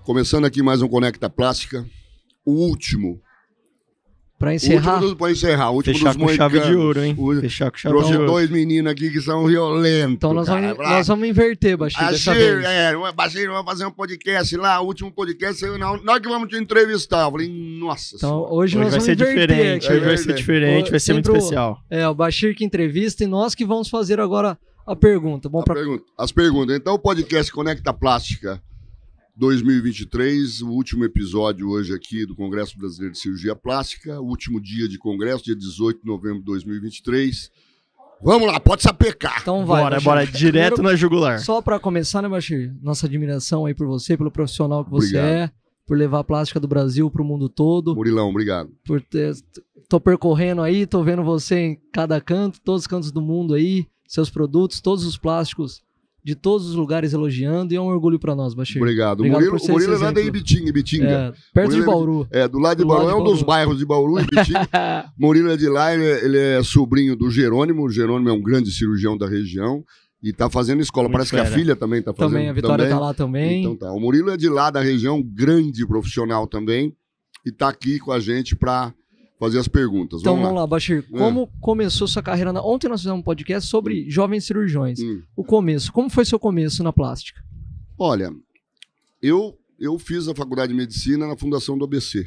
Começando aqui mais um Conecta Plástica, o último. Pra encerrar? O último Fechar dos com chave de ouro, hein? Fechar com chave de ouro. Trouxe dois meninos aqui que são violentos. Então nós vamos inverter, Bashir, dessa vez. Bashir, vamos fazer um podcast lá, o último podcast, nós que vamos te entrevistar. Eu falei, nossa. Então hoje nós vai vamos ser inverter diferente. aqui. Hoje vai ser diferente, vai ser muito especial. O Bashir que entrevista e nós que vamos fazer agora a pergunta. As perguntas. Então o podcast Conecta Plástica 2023, o último episódio hoje aqui do Congresso Brasileiro de Cirurgia Plástica, o último dia de congresso, dia 18 de novembro de 2023. Vamos lá, pode sapecar. Então vai, bora, direto primeiro, na jugular. Só para começar, né, Bashir? Nossa admiração aí por você, pelo profissional que você é, por levar a plástica do Brasil para o mundo todo. Murilão, obrigado. Tô percorrendo aí, tô vendo você em cada canto, todos os cantos do mundo aí, seus produtos, todos os plásticos de todos os lugares elogiando, e é um orgulho para nós, Bashir. Obrigado. O Murilo é lá de Ibitinga. Perto de Bauru. Do lado de Bauru, é um dos bairros de Bauru, Ibitinga. Murilo é de lá, ele é sobrinho do Jerônimo. O Jerônimo é um grande cirurgião da região e tá fazendo escola. Parece que a filha também tá fazendo. Também, a Vitória tá lá também. Então tá. O Murilo é de lá da região, grande profissional também, e tá aqui com a gente para fazer as perguntas. Então vamos lá, Bashir. Como começou sua carreira? Ontem nós fizemos um podcast sobre jovens cirurgiões. O começo. Como foi seu começo na plástica? Olha, eu fiz a faculdade de medicina na Fundação do ABC.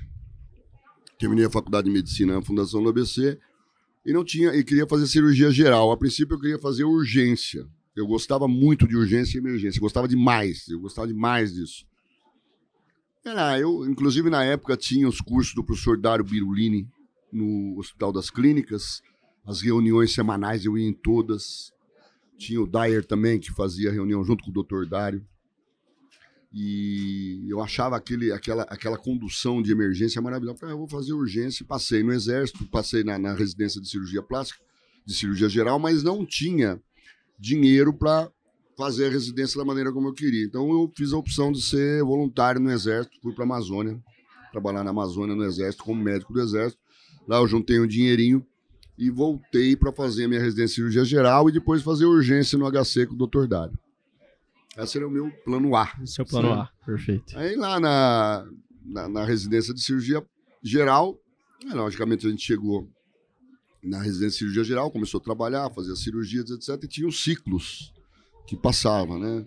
Terminei a faculdade de medicina na Fundação do ABC e queria fazer cirurgia geral. A princípio eu queria fazer urgência. Eu gostava muito de urgência e emergência. Eu gostava demais disso. Inclusive na época tinha os cursos do professor Dário Birulini no Hospital das Clínicas, as reuniões semanais eu ia em todas. Tinha o Dyer também, que fazia reunião junto com o Dr. Dário. E eu achava aquela condução de emergência maravilhosa. Eu vou fazer urgência. Passei no Exército, passei na residência de cirurgia plástica, de cirurgia geral, mas não tinha dinheiro para fazer a residência da maneira como eu queria. Então eu fiz a opção de ser voluntário no Exército, fui para a Amazônia, trabalhar na Amazônia no Exército, como médico do Exército. Lá eu juntei um dinheirinho e voltei para fazer a minha residência de cirurgia geral e depois fazer urgência no HC com o Dr. Dário. Esse era o meu plano A. Seu plano A, perfeito. Aí lá na residência de cirurgia geral, logicamente a gente chegou na residência de cirurgia geral, começou a trabalhar, fazer as cirurgias, etc. E tinha os ciclos que passava, né?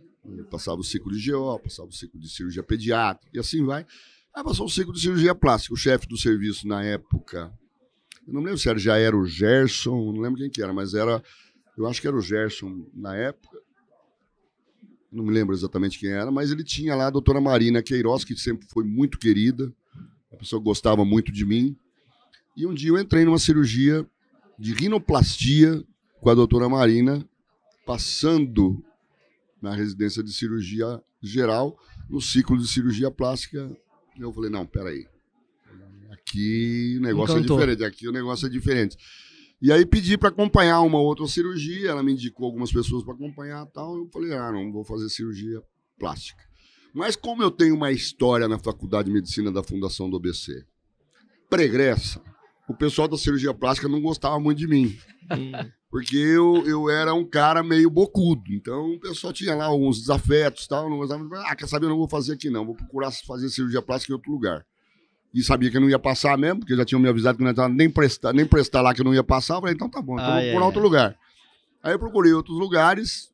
Passava o ciclo de GO, passava o ciclo de cirurgia pediátrica e assim vai. Aí passou o ciclo de cirurgia plástica. O chefe do serviço na época, eu não lembro se já era o Gerson, não lembro quem que era, mas eu acho que era o Gerson na época. Não me lembro exatamente quem era, mas ele tinha lá a doutora Marina Queiroz, que sempre foi muito querida, a pessoa gostava muito de mim. E um dia eu entrei numa cirurgia de rinoplastia com a doutora Marina, passando na residência de cirurgia geral, no ciclo de cirurgia plástica. Eu falei, não, peraí, aqui o negócio é diferente. E aí pedi para acompanhar uma outra cirurgia, ela me indicou algumas pessoas para acompanhar e tal, eu falei, não vou fazer cirurgia plástica. Mas como eu tenho uma história na Faculdade de Medicina da Fundação do ABC, pregressa, o pessoal da cirurgia plástica não gostava muito de mim. Porque eu era um cara meio bocudo. Então o pessoal tinha lá alguns desafetos e tal. Não gostava, quer saber, eu não vou fazer aqui não. Vou procurar fazer cirurgia plástica em outro lugar. E sabia que eu não ia passar mesmo, porque já tinham me avisado que não ia nem prestar lá que eu não ia passar. Eu falei, então tá bom, então vou procurar outro lugar. Aí eu procurei outros lugares.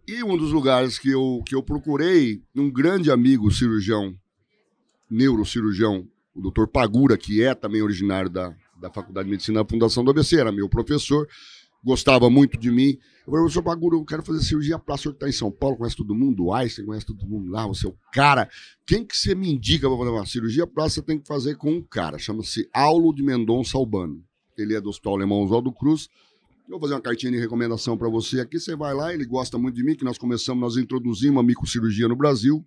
E um dos lugares que eu procurei, um grande amigo cirurgião, neurocirurgião, o Dr. Pagura, que é também originário da Faculdade de Medicina da Fundação do ABC, era meu professor, gostava muito de mim. Eu falei, professor Pagura, eu quero fazer cirurgia plástica, o senhor está em São Paulo, conhece todo mundo, o Einstein conhece todo mundo lá, você é o cara. Quem que você me indica para fazer uma cirurgia plástica? Você tem que fazer com um cara, chama-se Aulo de Mendonça Albano. Ele é do Hospital Alemão Oswaldo Cruz. Eu vou fazer uma cartinha de recomendação para você aqui, você vai lá, ele gosta muito de mim, que nós introduzimos a microcirurgia no Brasil.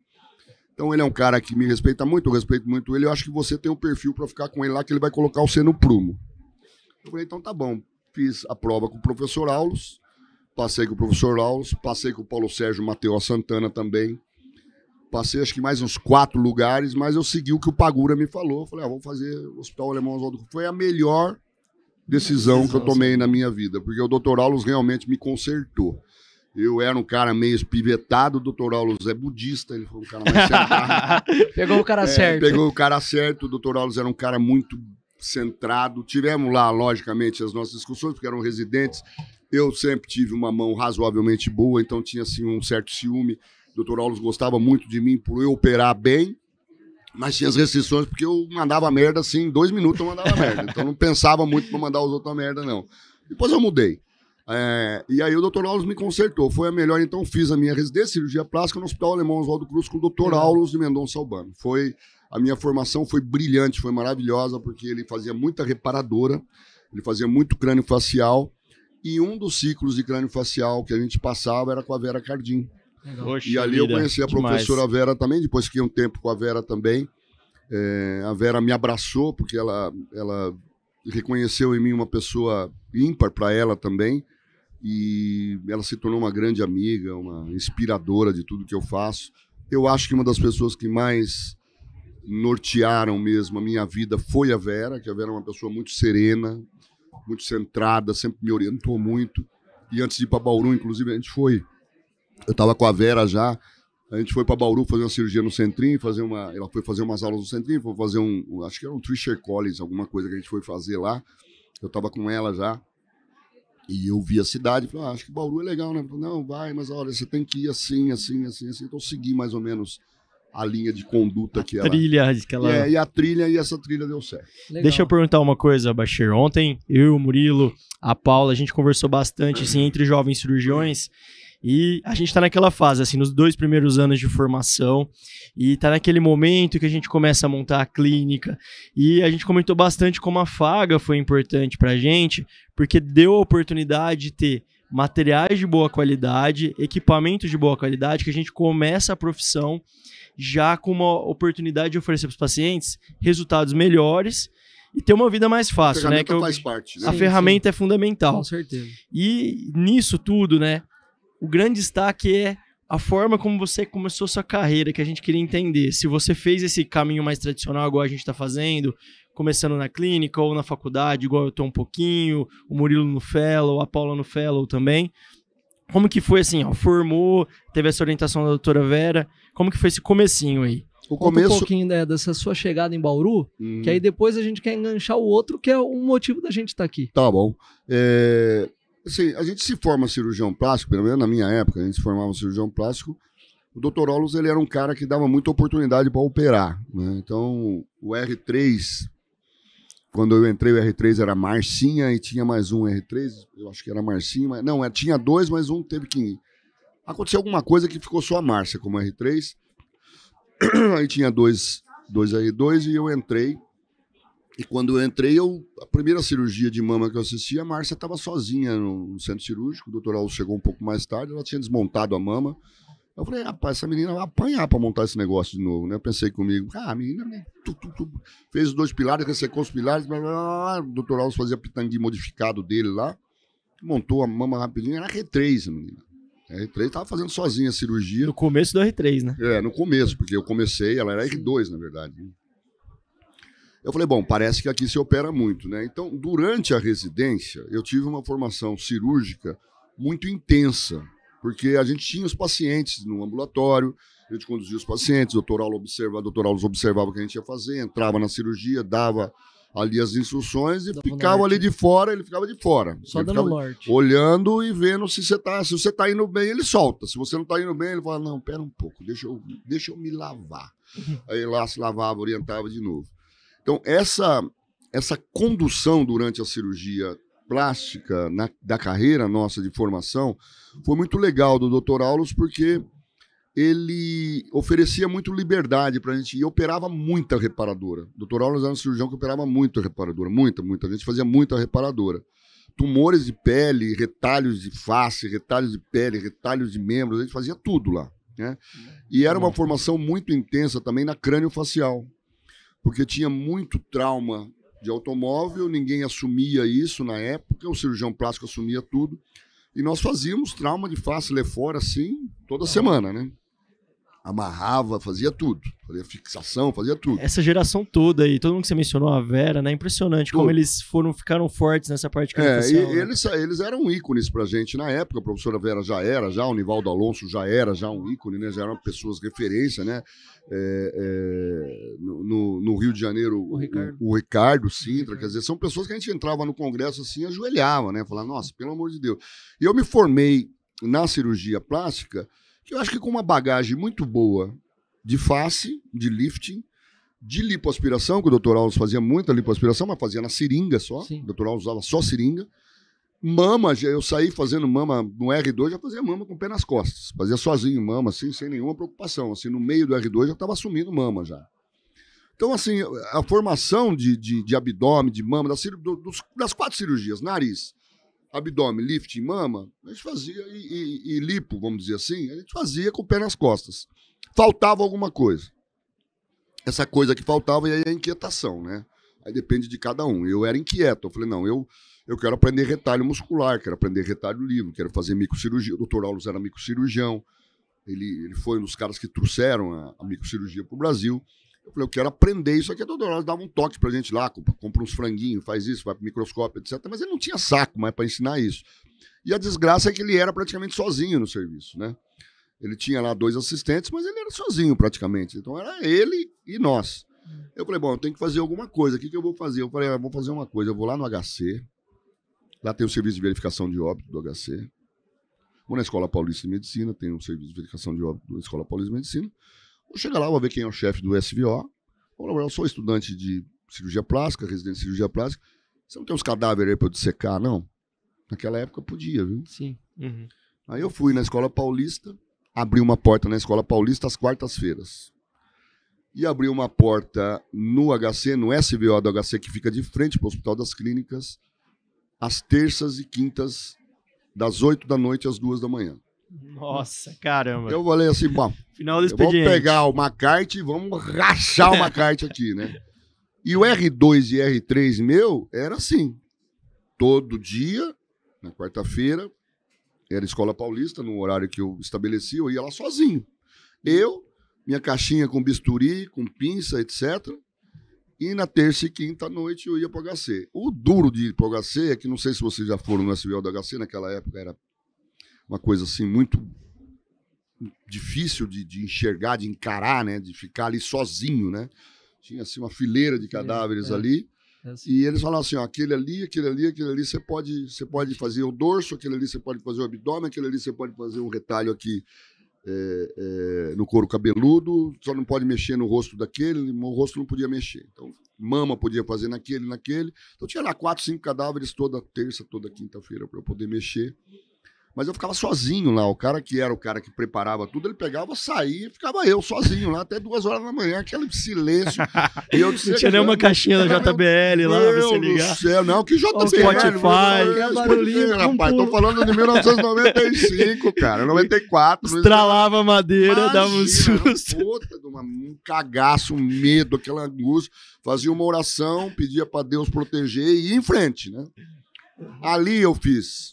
Então ele é um cara que me respeita muito, eu respeito muito ele. Eu acho que você tem um perfil para ficar com ele lá, que ele vai colocar você no prumo. Eu falei, então tá bom. Fiz a prova com o professor Aulos, passei com o professor Aulos, passei com o Paulo Sérgio Mateus Santana também. Passei acho que mais uns 4 lugares, mas eu segui o que o Pagura me falou. Eu falei, vou fazer o Hospital Alemão Oswaldo Cruz. Foi a melhor decisão que eu tomei na minha vida, porque o Dr. Aulos realmente me consertou. Eu era um cara meio espivetado, o doutor Aulos é budista, ele foi um cara mais centrado. Pegou o cara certo. Pegou o cara certo, o doutor Aulos era um cara muito centrado. Tivemos lá, logicamente, as nossas discussões, porque eram residentes. Eu sempre tive uma mão razoavelmente boa, então tinha assim, um certo ciúme. O doutor Aulos gostava muito de mim por eu operar bem, mas tinha as restrições porque eu mandava merda assim, em 2 minutos eu mandava merda. Então não pensava muito para mandar os outros a merda, não. Depois eu mudei. E aí o doutor Aulos me consertou. Foi a melhor, então fiz a minha residência, cirurgia plástica, no Hospital Alemão Oswaldo Cruz com o doutor Aulos de Mendonça Albano. A minha formação foi brilhante, foi maravilhosa, porque ele fazia muita reparadora, ele fazia muito crânio facial, e um dos ciclos de crânio facial que a gente passava era com a Vera Cardim. Poxa, e ali eu conheci a professora Vera também, depois fiquei um tempo com a Vera também. A Vera me abraçou, porque ela reconheceu em mim uma pessoa ímpar para ela também, e ela se tornou uma grande amiga, uma inspiradora de tudo que eu faço. Eu acho que uma das pessoas que mais nortearam mesmo a minha vida foi a Vera, que a Vera é uma pessoa muito serena, muito centrada, sempre me orientou muito. E antes de ir para Bauru, inclusive, eu estava com a Vera já, a gente foi para Bauru fazer uma cirurgia no Centrinho, ela foi fazer umas aulas no Centrinho, foi fazer acho que era um Tricher Collins, alguma coisa que a gente foi fazer lá. Eu estava com ela já. E eu vi a cidade e falei, acho que Bauru é legal, né? Falei, não, vai, mas olha, você tem que ir assim, assim, assim, assim. Então eu segui mais ou menos a linha de conduta que ela... E a trilha, e essa trilha deu certo. Legal. Deixa eu perguntar uma coisa, Bashir. Ontem, eu, o Murilo, a Paula, a gente conversou bastante, assim, entre jovens cirurgiões. E a gente tá naquela fase, assim, nos 2 primeiros anos de formação, e tá naquele momento que a gente começa a montar a clínica, e a gente comentou bastante como a Faga foi importante pra gente, porque deu a oportunidade de ter materiais de boa qualidade, equipamentos de boa qualidade, que a gente começa a profissão já com uma oportunidade de oferecer pros pacientes resultados melhores, e ter uma vida mais fácil, né? Faz parte, né? A ferramenta é fundamental. Com certeza. E nisso tudo, né? O grande destaque é a forma como você começou sua carreira, que a gente queria entender. Se você fez esse caminho mais tradicional, igual a gente está fazendo, começando na clínica ou na faculdade, igual eu estou um pouquinho, o Murilo no Fellow, a Paula no Fellow também. Como que foi assim, formou, teve essa orientação da doutora Vera, como que foi esse comecinho aí? Conta um pouquinho dessa sua chegada em Bauru, que aí depois a gente quer enganchar o outro, que é o motivo da gente estar aqui. Tá bom. Assim, a gente se forma cirurgião plástico, pelo menos na minha época, a gente se formava cirurgião plástico. O Dr. Aulos, ele era um cara que dava muita oportunidade para operar, né? Então, o R3, quando eu entrei, o R3 era Marcinha e tinha mais um R3, eu acho que era Marcinha, mas não, tinha 2, mas um teve que ir. Aconteceu alguma coisa que ficou só a Márcia como R3, aí tinha dois R2 e eu entrei. E quando eu entrei, a primeira cirurgia de mama que eu assisti, a Márcia estava sozinha no centro cirúrgico. O Dr. Aulos chegou um pouco mais tarde, ela tinha desmontado a mama. Eu falei, rapaz, essa menina vai apanhar para montar esse negócio de novo, né? Eu pensei comigo, a menina fez os 2 pilares, ressecou os pilares, blá, blá, blá. O Dr. Aulos fazia pitangue modificado dele lá, montou a mama rapidinho, era R3, a menina. A R3 estava fazendo sozinha a cirurgia. No começo do R3, né? No começo, porque eu comecei, ela era R2, na verdade. Eu falei, bom, parece que aqui se opera muito, né? Então, durante a residência, eu tive uma formação cirúrgica muito intensa, porque a gente tinha os pacientes no ambulatório, a gente conduzia os pacientes, o Dr. Aulos observava o que a gente ia fazer, entrava na cirurgia, dava ali as instruções e ficava ali de fora, ele ficava de fora. Só dando norte. Olhando e vendo se você tá indo bem, ele solta. Se você não tá indo bem, ele fala, não, pera um pouco, deixa eu me lavar. Aí lá se lavava, orientava de novo. Então, essa condução durante a cirurgia plástica da carreira nossa de formação foi muito legal do Dr. Aulos, porque ele oferecia muito liberdade para a gente e operava muita reparadora. O Dr. Aulos era um cirurgião que operava muita reparadora, muita. A gente fazia muita reparadora. Tumores de pele, retalhos de face, retalhos de pele, retalhos de membros, a gente fazia tudo lá, né? E era uma formação muito intensa também na crânio-facial, porque tinha muito trauma de automóvel, ninguém assumia isso na época, o cirurgião plástico assumia tudo, e nós fazíamos trauma de face, lefora, assim, toda semana, né? amarrava, fazia tudo. Fazia fixação, fazia tudo. Essa geração toda aí, todo mundo que você mencionou, a Vera, né? Impressionante como eles ficaram fortes nessa parte de comunicação. Eles eram ícones pra gente na época. A professora Vera já, o Nivaldo Alonso já era um ícone, né? Já eram pessoas referência, né? No Rio de Janeiro, o Ricardo Sintra, quer dizer, são pessoas que a gente entrava no congresso assim, ajoelhava, né? Falava, nossa, pelo amor de Deus. E eu me formei na cirurgia plástica, que eu acho que com uma bagagem muito boa de face, de lifting, de lipoaspiração, que o Dr. Alves fazia muita lipoaspiração, mas fazia na seringa só. Sim. O Dr. Alves usava só seringa. Mama, eu saí fazendo mama no R2, já fazia mama com o pé nas costas. Fazia sozinho mama, assim, sem nenhuma preocupação. Assim, no meio do R2 já estava assumindo mama já. Então, assim, a formação de abdômen, de mama, das 4 cirurgias, nariz, abdômen, lifting, mama, a gente fazia, e lipo, vamos dizer assim, a gente fazia com o pé nas costas. Faltava alguma coisa. Essa coisa que faltava é a inquietação, né? Aí depende de cada um. Eu era inquieto, eu falei, não, eu quero aprender retalho muscular, quero aprender retalho livre, quero fazer microcirurgia. O Dr. Aulos era microcirurgião, ele foi um dos caras que trouxeram a microcirurgia para o Brasil. Eu falei, eu quero aprender isso aqui. A Dr. Aulos dava um toque pra gente lá, compra uns franguinhos, faz isso, vai pro microscópio, etc. Mas ele não tinha saco mais para ensinar isso. E a desgraça é que ele era praticamente sozinho no serviço, né? Ele tinha lá 2 assistentes, mas ele era sozinho praticamente. Então era ele e nós. Eu falei, bom, eu tenho que fazer alguma coisa. O que eu vou fazer? Eu falei, vou fazer uma coisa. Eu vou lá no HC. Lá tem o serviço de verificação de óbito do HC. Vou na Escola Paulista de Medicina, tem um serviço de verificação de óbito da Escola Paulista de Medicina. Vou chegar lá, vou ver quem é o chefe do SVO. Eu sou estudante de cirurgia plástica, residente de cirurgia plástica. Você não tem uns cadáveres aí para eu dissecar, não? Naquela época podia, viu? Sim. Uhum. Aí eu fui na Escola Paulista, abri uma porta na Escola Paulista às quartas-feiras. E abri uma porta no HC, no SVO do HC, que fica de frente para o Hospital das Clínicas, às terças e quintas, das 8 da noite às 2 da manhã. Nossa, caramba. Eu falei assim, bom, final do expediente. Vamos pegar o Macarte e vamos rachar o Macarte aqui, né? E o R2 e R3 meu era assim, todo dia, na quarta-feira, era Escola Paulista, no horário que eu estabeleci, eu ia lá sozinho. Eu, minha caixinha com bisturi, com pinça, etc. E na terça e quinta à noite eu ia para o HC. O duro de ir para o HC é que, não sei se vocês já foram no SVO do HC, naquela época era uma coisa assim muito difícil de enxergar, de encarar, né? De ficar ali sozinho, né? Tinha assim uma fileira de cadáveres ali. Assim. E eles falavam assim, ó, aquele ali, você pode fazer o dorso, aquele ali você pode fazer o abdômen, aquele ali você pode fazer um retalho aqui no couro cabeludo, só não pode mexer no rosto daquele, o rosto não podia mexer. Então, mama podia fazer naquele. Então tinha lá 4, 5 cadáveres toda terça, toda quinta-feira para eu poder mexer. Mas eu ficava sozinho lá, o cara que preparava tudo, ele pegava, saía, ficava eu sozinho lá até 2 horas da manhã, aquele silêncio. E eu disse, não tinha nenhuma caixinha da JBL lá pra você ligar. Meu Céu, não, que JBL? Spotify. Rapaz, tô falando de 1995, cara, 94. Estralava a madeira, dava um susto. Puta, um cagaço, um medo, aquela angústia. Fazia uma oração, pedia pra Deus proteger e ia em frente, né? Ali eu fiz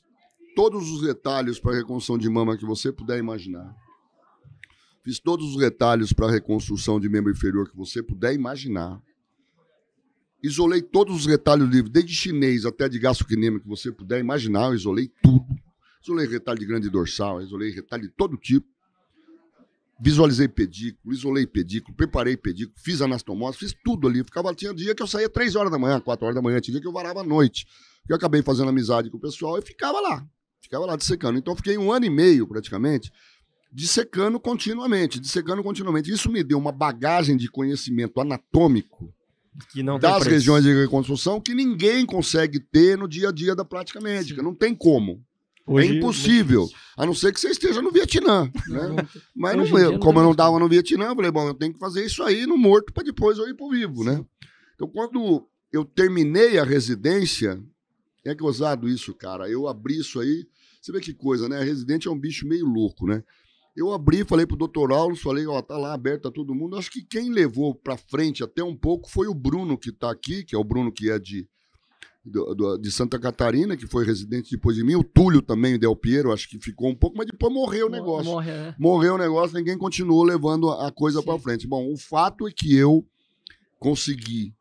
todos os retalhos para reconstrução de mama que você puder imaginar. Fiz todos os retalhos para reconstrução de membro inferior que você puder imaginar. Isolei todos os retalhos livres, desde chinês até de gastrocnêmico que você puder imaginar. Eu isolei tudo. Isolei retalho de grande dorsal, isolei retalho de todo tipo. Visualizei pedículo, isolei pedículo, preparei pedículo, fiz anastomose, fiz tudo ali. Tinha dia que eu saía 3 horas da manhã, 4 horas da manhã, tinha dia que eu varava à noite. Eu acabei fazendo amizade com o pessoal e ficava lá dissecando. Então, fiquei 1 ano e meio, praticamente, dissecando continuamente. Isso me deu uma bagagem de conhecimento anatômico que não das regiões de reconstrução que ninguém consegue ter no dia a dia da prática médica. Sim. Não tem como. Hoje, é impossível. A não ser que você esteja no Vietnã. Né? Mas como eu não estava no Vietnã, eu falei, bom, eu tenho que fazer isso aí no morto para depois eu ir para o vivo. Né? Então, quando eu terminei a residência, é gozado isso, cara. Eu abri isso aí. Você vê que coisa, né? A residente é um bicho meio louco, né? Eu abri, falei pro Dr. Aulos, falei, ó, tá lá aberto, tá todo mundo. Acho que quem levou pra frente até um pouco foi o Bruno, que tá aqui, que é o Bruno que é de de Santa Catarina, que foi residente depois de mim, o Túlio também, o Del Piero, acho que ficou um pouco, mas depois morreu o negócio. Morreu o negócio, ninguém continuou levando a coisa para frente. Bom, o fato é que eu consegui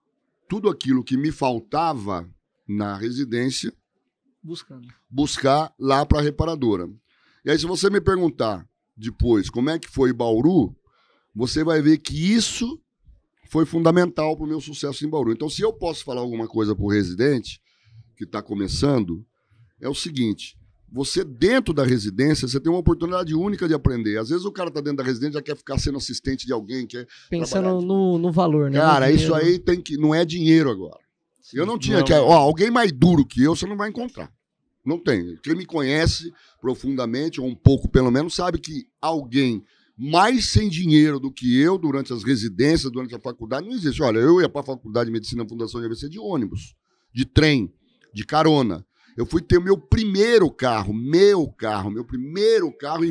tudo aquilo que me faltava na residência, buscar lá para a reparadora. E aí, se você me perguntar depois como é que foi Bauru, você vai ver que isso foi fundamental para o meu sucesso em Bauru. Então, se eu posso falar alguma coisa para o residente que está começando, é o seguinte: você dentro da residência, você tem uma oportunidade única de aprender. Às vezes o cara está dentro da residência, já quer ficar sendo assistente de alguém, quer pensando no valor, né? Cara, isso aí tem que não é dinheiro agora. Sim, eu não tinha que... alguém mais duro que eu, você não vai encontrar. Não tem. Quem me conhece profundamente, ou um pouco pelo menos, sabe que alguém mais sem dinheiro do que eu durante as residências, durante a faculdade, não existe. Olha, eu ia para a faculdade de medicina, Fundação de ABC, de ônibus, de trem, de carona. Eu fui ter o meu primeiro carro em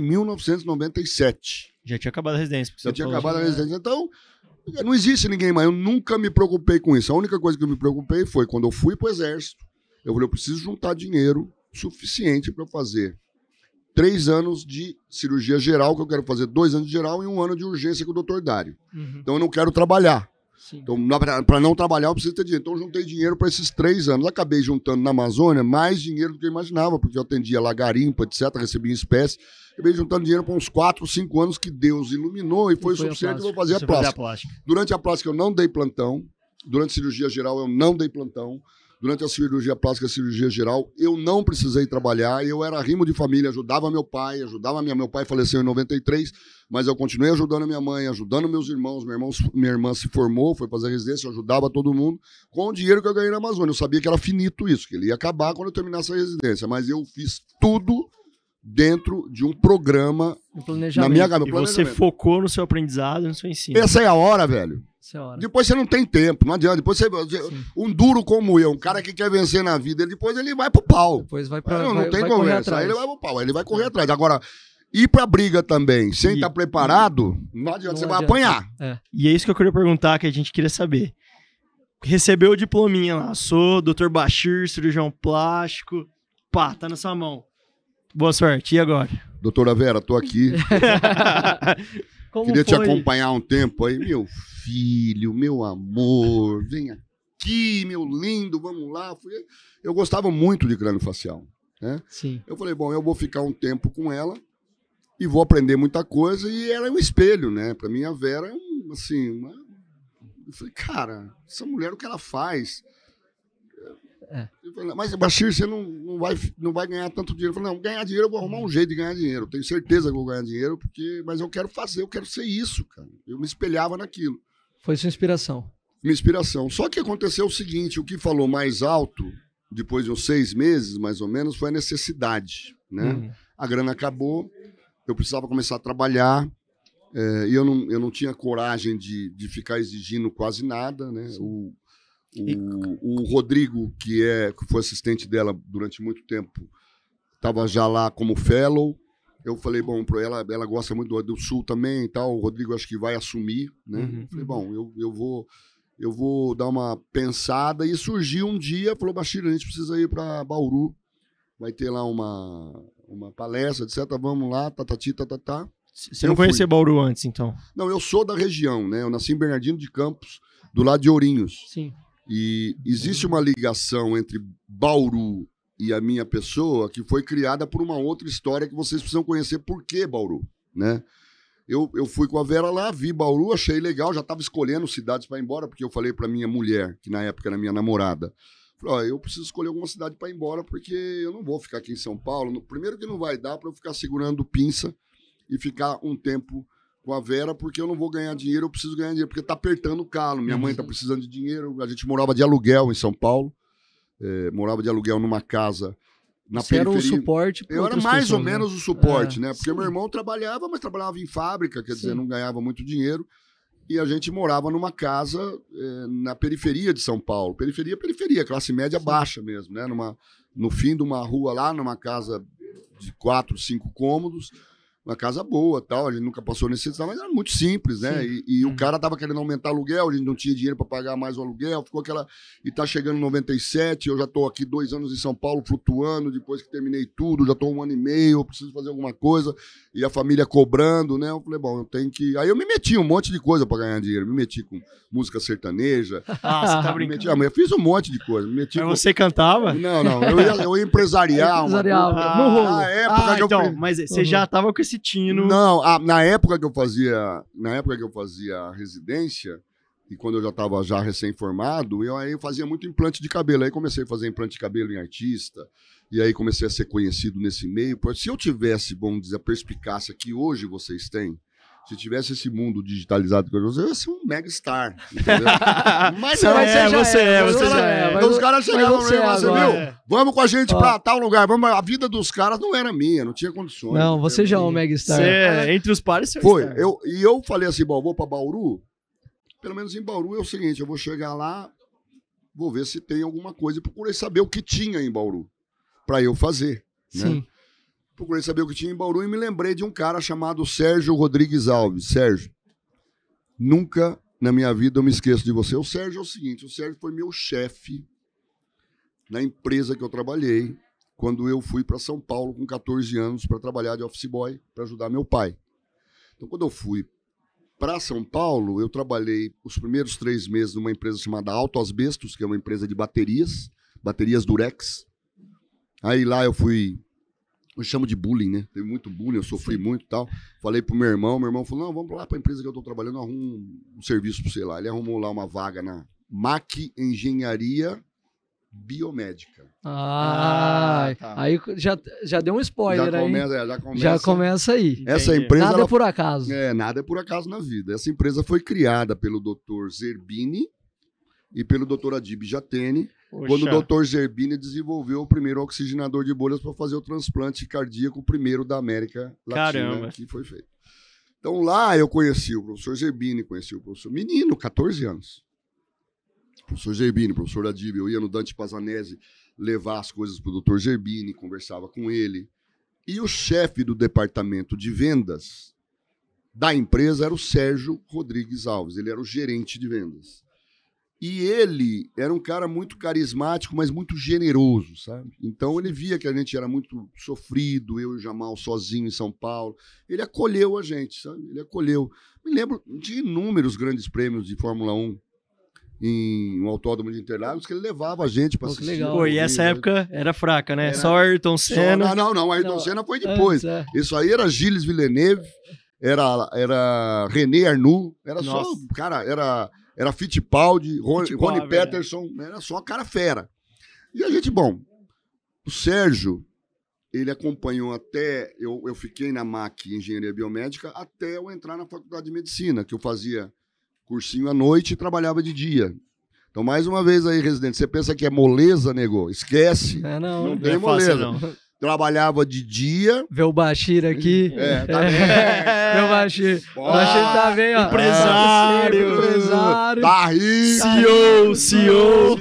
1997. Já tinha acabado a residência. Já tinha acabado a residência. Então, não existe ninguém mais. Eu nunca me preocupei com isso. A única coisa que eu me preocupei foi quando eu fui para o Exército. Eu falei, eu preciso juntar dinheiro suficiente para fazer 3 anos de cirurgia geral, que eu quero fazer 2 anos de geral e 1 ano de urgência com o Dr. Dário. Então eu não quero trabalhar. Sim. Então, para não trabalhar, eu preciso ter dinheiro. Então eu juntei dinheiro para esses 3 anos. Acabei juntando na Amazônia mais dinheiro do que eu imaginava, porque eu atendia lá garimpo, etc., recebia em espécie. Acabei juntando dinheiro para uns 4, 5 anos que Deus iluminou e foi suficiente para fazer a plástica. Durante a plástica eu não dei plantão. Durante a cirurgia geral eu não dei plantão. Durante a cirurgia plástica e a cirurgia geral, eu não precisei trabalhar, eu era arrimo de família, ajudava meu pai, meu pai faleceu em 93, mas eu continuei ajudando a minha mãe, ajudando meus irmãos, minha irmã se formou, foi fazer residência, eu ajudava todo mundo, com o dinheiro que eu ganhei na Amazônia. Eu sabia que era finito isso, que ele ia acabar quando eu terminasse a residência, mas eu fiz tudo dentro de um programa na minha cabeça. E você focou no seu aprendizado, no seu ensino. Essa é a hora, velho. Depois você não tem tempo, não adianta. Depois um duro como eu, um cara que quer vencer na vida, depois ele vai pro pau. Depois vai pra, não tem conversa. Aí ele vai pro pau, ele vai correr atrás. Agora, ir pra briga também, sem estar preparado, não adianta, você vai apanhar. E é isso que eu queria perguntar, que a gente queria saber. Recebeu o diplominha lá, sou Dr. Bachir, cirurgião plástico, pá, tá na sua mão. Boa sorte, e agora? Doutora Vera, tô aqui. Queria te acompanhar um tempo aí. Meu filho, meu amor, vem aqui, meu lindo, vamos lá. Eu gostava muito de crâniofacial, né? Sim. Eu falei, bom, eu vou ficar um tempo com ela e vou aprender muita coisa. E ela é um espelho, né? Pra mim, a Vera é Eu falei, cara, essa mulher, o que ela faz... Eu falei, mas, Bachir, você não vai ganhar tanto dinheiro. Eu falei, não, ganhar dinheiro, eu vou arrumar um jeito de ganhar dinheiro. Tenho certeza que eu vou ganhar dinheiro, mas eu quero fazer, eu quero ser isso, cara. Eu me espelhava naquilo. Foi sua inspiração? Minha inspiração. Só que aconteceu o seguinte, o que falou mais alto, depois de uns 6 meses, mais ou menos, foi a necessidade, né? A grana acabou, eu precisava começar a trabalhar, e eu não tinha coragem de ficar exigindo quase nada, né? O Rodrigo, que foi assistente dela durante muito tempo, estava já lá como fellow. Eu falei, bom, ela gosta muito do Sul também e tal. O Rodrigo acho que vai assumir, né? Falei, bom, eu vou dar uma pensada. E surgiu um dia, falou, Bachir, a gente precisa ir para Bauru. Vai ter lá uma palestra, etc. Vamos lá, tatati, tatatá. Você não conhecia Bauru antes, então? Não, eu sou da região, né? Eu nasci em Bernardino de Campos, do lado de Ourinhos. Sim. E existe uma ligação entre Bauru e a minha pessoa que foi criada por uma outra história que vocês precisam conhecer. Por que Bauru, né? Eu fui com a Vera lá, vi Bauru, achei legal, já estava escolhendo cidades para ir embora, porque eu falei para minha mulher, que na época era minha namorada, falei, eu preciso escolher alguma cidade para ir embora, porque eu não vou ficar aqui em São Paulo. Primeiro que não vai dar para eu ficar segurando pinça e ficar um tempo com a Vera, porque eu não vou ganhar dinheiro, eu preciso ganhar dinheiro, porque tá apertando o calo. Minha mãe tá precisando de dinheiro, a gente morava de aluguel em São Paulo, morava de aluguel numa casa na periferia. Era o suporte. Eu era mais ou menos o suporte, né? Porque meu irmão trabalhava, mas trabalhava em fábrica, quer dizer, não ganhava muito dinheiro, e a gente morava numa casa na periferia de São Paulo. Periferia, classe média baixa mesmo, né? No fim de uma rua lá, numa casa de 4, 5 cômodos, uma casa boa, tal, a gente nunca passou necessidade, mas era muito simples, né? E o cara tava querendo aumentar o aluguel, a gente não tinha dinheiro para pagar mais o aluguel, ficou aquela... E tá chegando em 97, eu já tô aqui 2 anos em São Paulo flutuando, depois que terminei tudo, já tô 1 ano e meio, eu preciso fazer alguma coisa, e a família cobrando, né? Eu falei, bom, eu tenho que... Aí eu me meti um monte de coisa para ganhar dinheiro, me meti com música sertaneja. Ah, você tá brincando. Eu fiz um monte de coisa. Me meti Mas com... você cantava? Não, eu ia empresariar. Empresariava, no rolo. Na época que eu então, fiz- mas você já tava com esse tino. Não, na época que eu fazia a residência, e quando eu já estava já recém-formado, aí eu fazia muito implante de cabelo. Aí comecei a fazer implante de cabelo em artista, e aí comecei a ser conhecido nesse meio. Porque se eu tivesse, vamos dizer, a perspicácia que hoje vocês têm, se tivesse esse mundo digitalizado que eu ia ser um mega star, entendeu? Mas não, você já é. Então os caras chegavam pra mim e falavam assim, agora. vamos com a gente pra tal lugar. A vida dos caras não era minha, não tinha condições. Não, você já é um entendeu? megastar. Você, entre os pares, você Foi. star. Eu falei assim, bom, vou pra Bauru. Pelo menos em Bauru é o seguinte, eu vou chegar lá, vou ver se tem alguma coisa. E procurei saber o que tinha em Bauru pra eu fazer. Né? Sim. Procurei saber o que tinha em Bauru e me lembrei de um cara chamado Sérgio Rodrigues Alves. Sérgio, nunca na minha vida eu me esqueço de você. O Sérgio é o seguinte, o Sérgio foi meu chefe na empresa que eu trabalhei quando eu fui para São Paulo com 14 anos para trabalhar de office boy para ajudar meu pai. Então, quando eu fui para São Paulo, eu trabalhei os primeiros 3 meses numa empresa chamada Auto Asbestos, que é uma empresa de baterias Durex. Aí lá eu chamo de bullying, né? Teve muito bullying, eu sofri muito e tal. Falei pro meu irmão falou, não, vamos lá pra empresa que eu tô trabalhando, eu arrumo um serviço pra você lá. Ele arrumou lá uma vaga na MAC Engenharia Biomédica. Tá. Aí já deu um spoiler aí. Já começa aí. Essa empresa... Nada é por acaso. Nada é por acaso na vida. Essa empresa foi criada pelo Dr. Zerbini e pelo Dr. Adib Jatene, quando o Dr. Zerbini desenvolveu o primeiro oxigenador de bolhas para fazer o transplante cardíaco, o primeiro da América Latina, que foi feito. Então lá eu conheci o professor Zerbini, conheci o professor menino, 14 anos. Professor Zerbini, professor Adib, eu ia no Dante Pazanese levar as coisas para o Dr. Zerbini, conversava com ele. E o chefe do departamento de vendas da empresa era o Sérgio Rodrigues Alves, ele era o gerente de vendas. E ele era um cara muito carismático, mas muito generoso, sabe? Então ele via que a gente era muito sofrido, eu e o Jamal sozinho em São Paulo. Ele acolheu a gente, sabe? Ele acolheu. Me lembro de inúmeros grandes prêmios de Fórmula 1 em um autódromo de Interlagos que ele levava a gente para assistir. Legal. Pô, e essa época era fraca, né? Só Ayrton Senna. Não, Ayrton Senna foi depois. Isso aí era Gilles Villeneuve, era René Arnoux, era só, cara, era Fittipaldi, Rony Peterson, era só cara fera. E a gente, bom, o Sérgio, ele acompanhou até, eu fiquei na MAC Engenharia Biomédica até eu entrar na Faculdade de Medicina, que eu fazia cursinho à noite e trabalhava de dia. Então, mais uma vez aí, residente, você pensa que é moleza, nego? Esquece. Não tem moleza. Não. Trabalhava de dia. Vê o Bashir aqui. Tá bem. Vê o Bashir. O Bashir tá bem, ó. Empresário. Tá rico. CEO.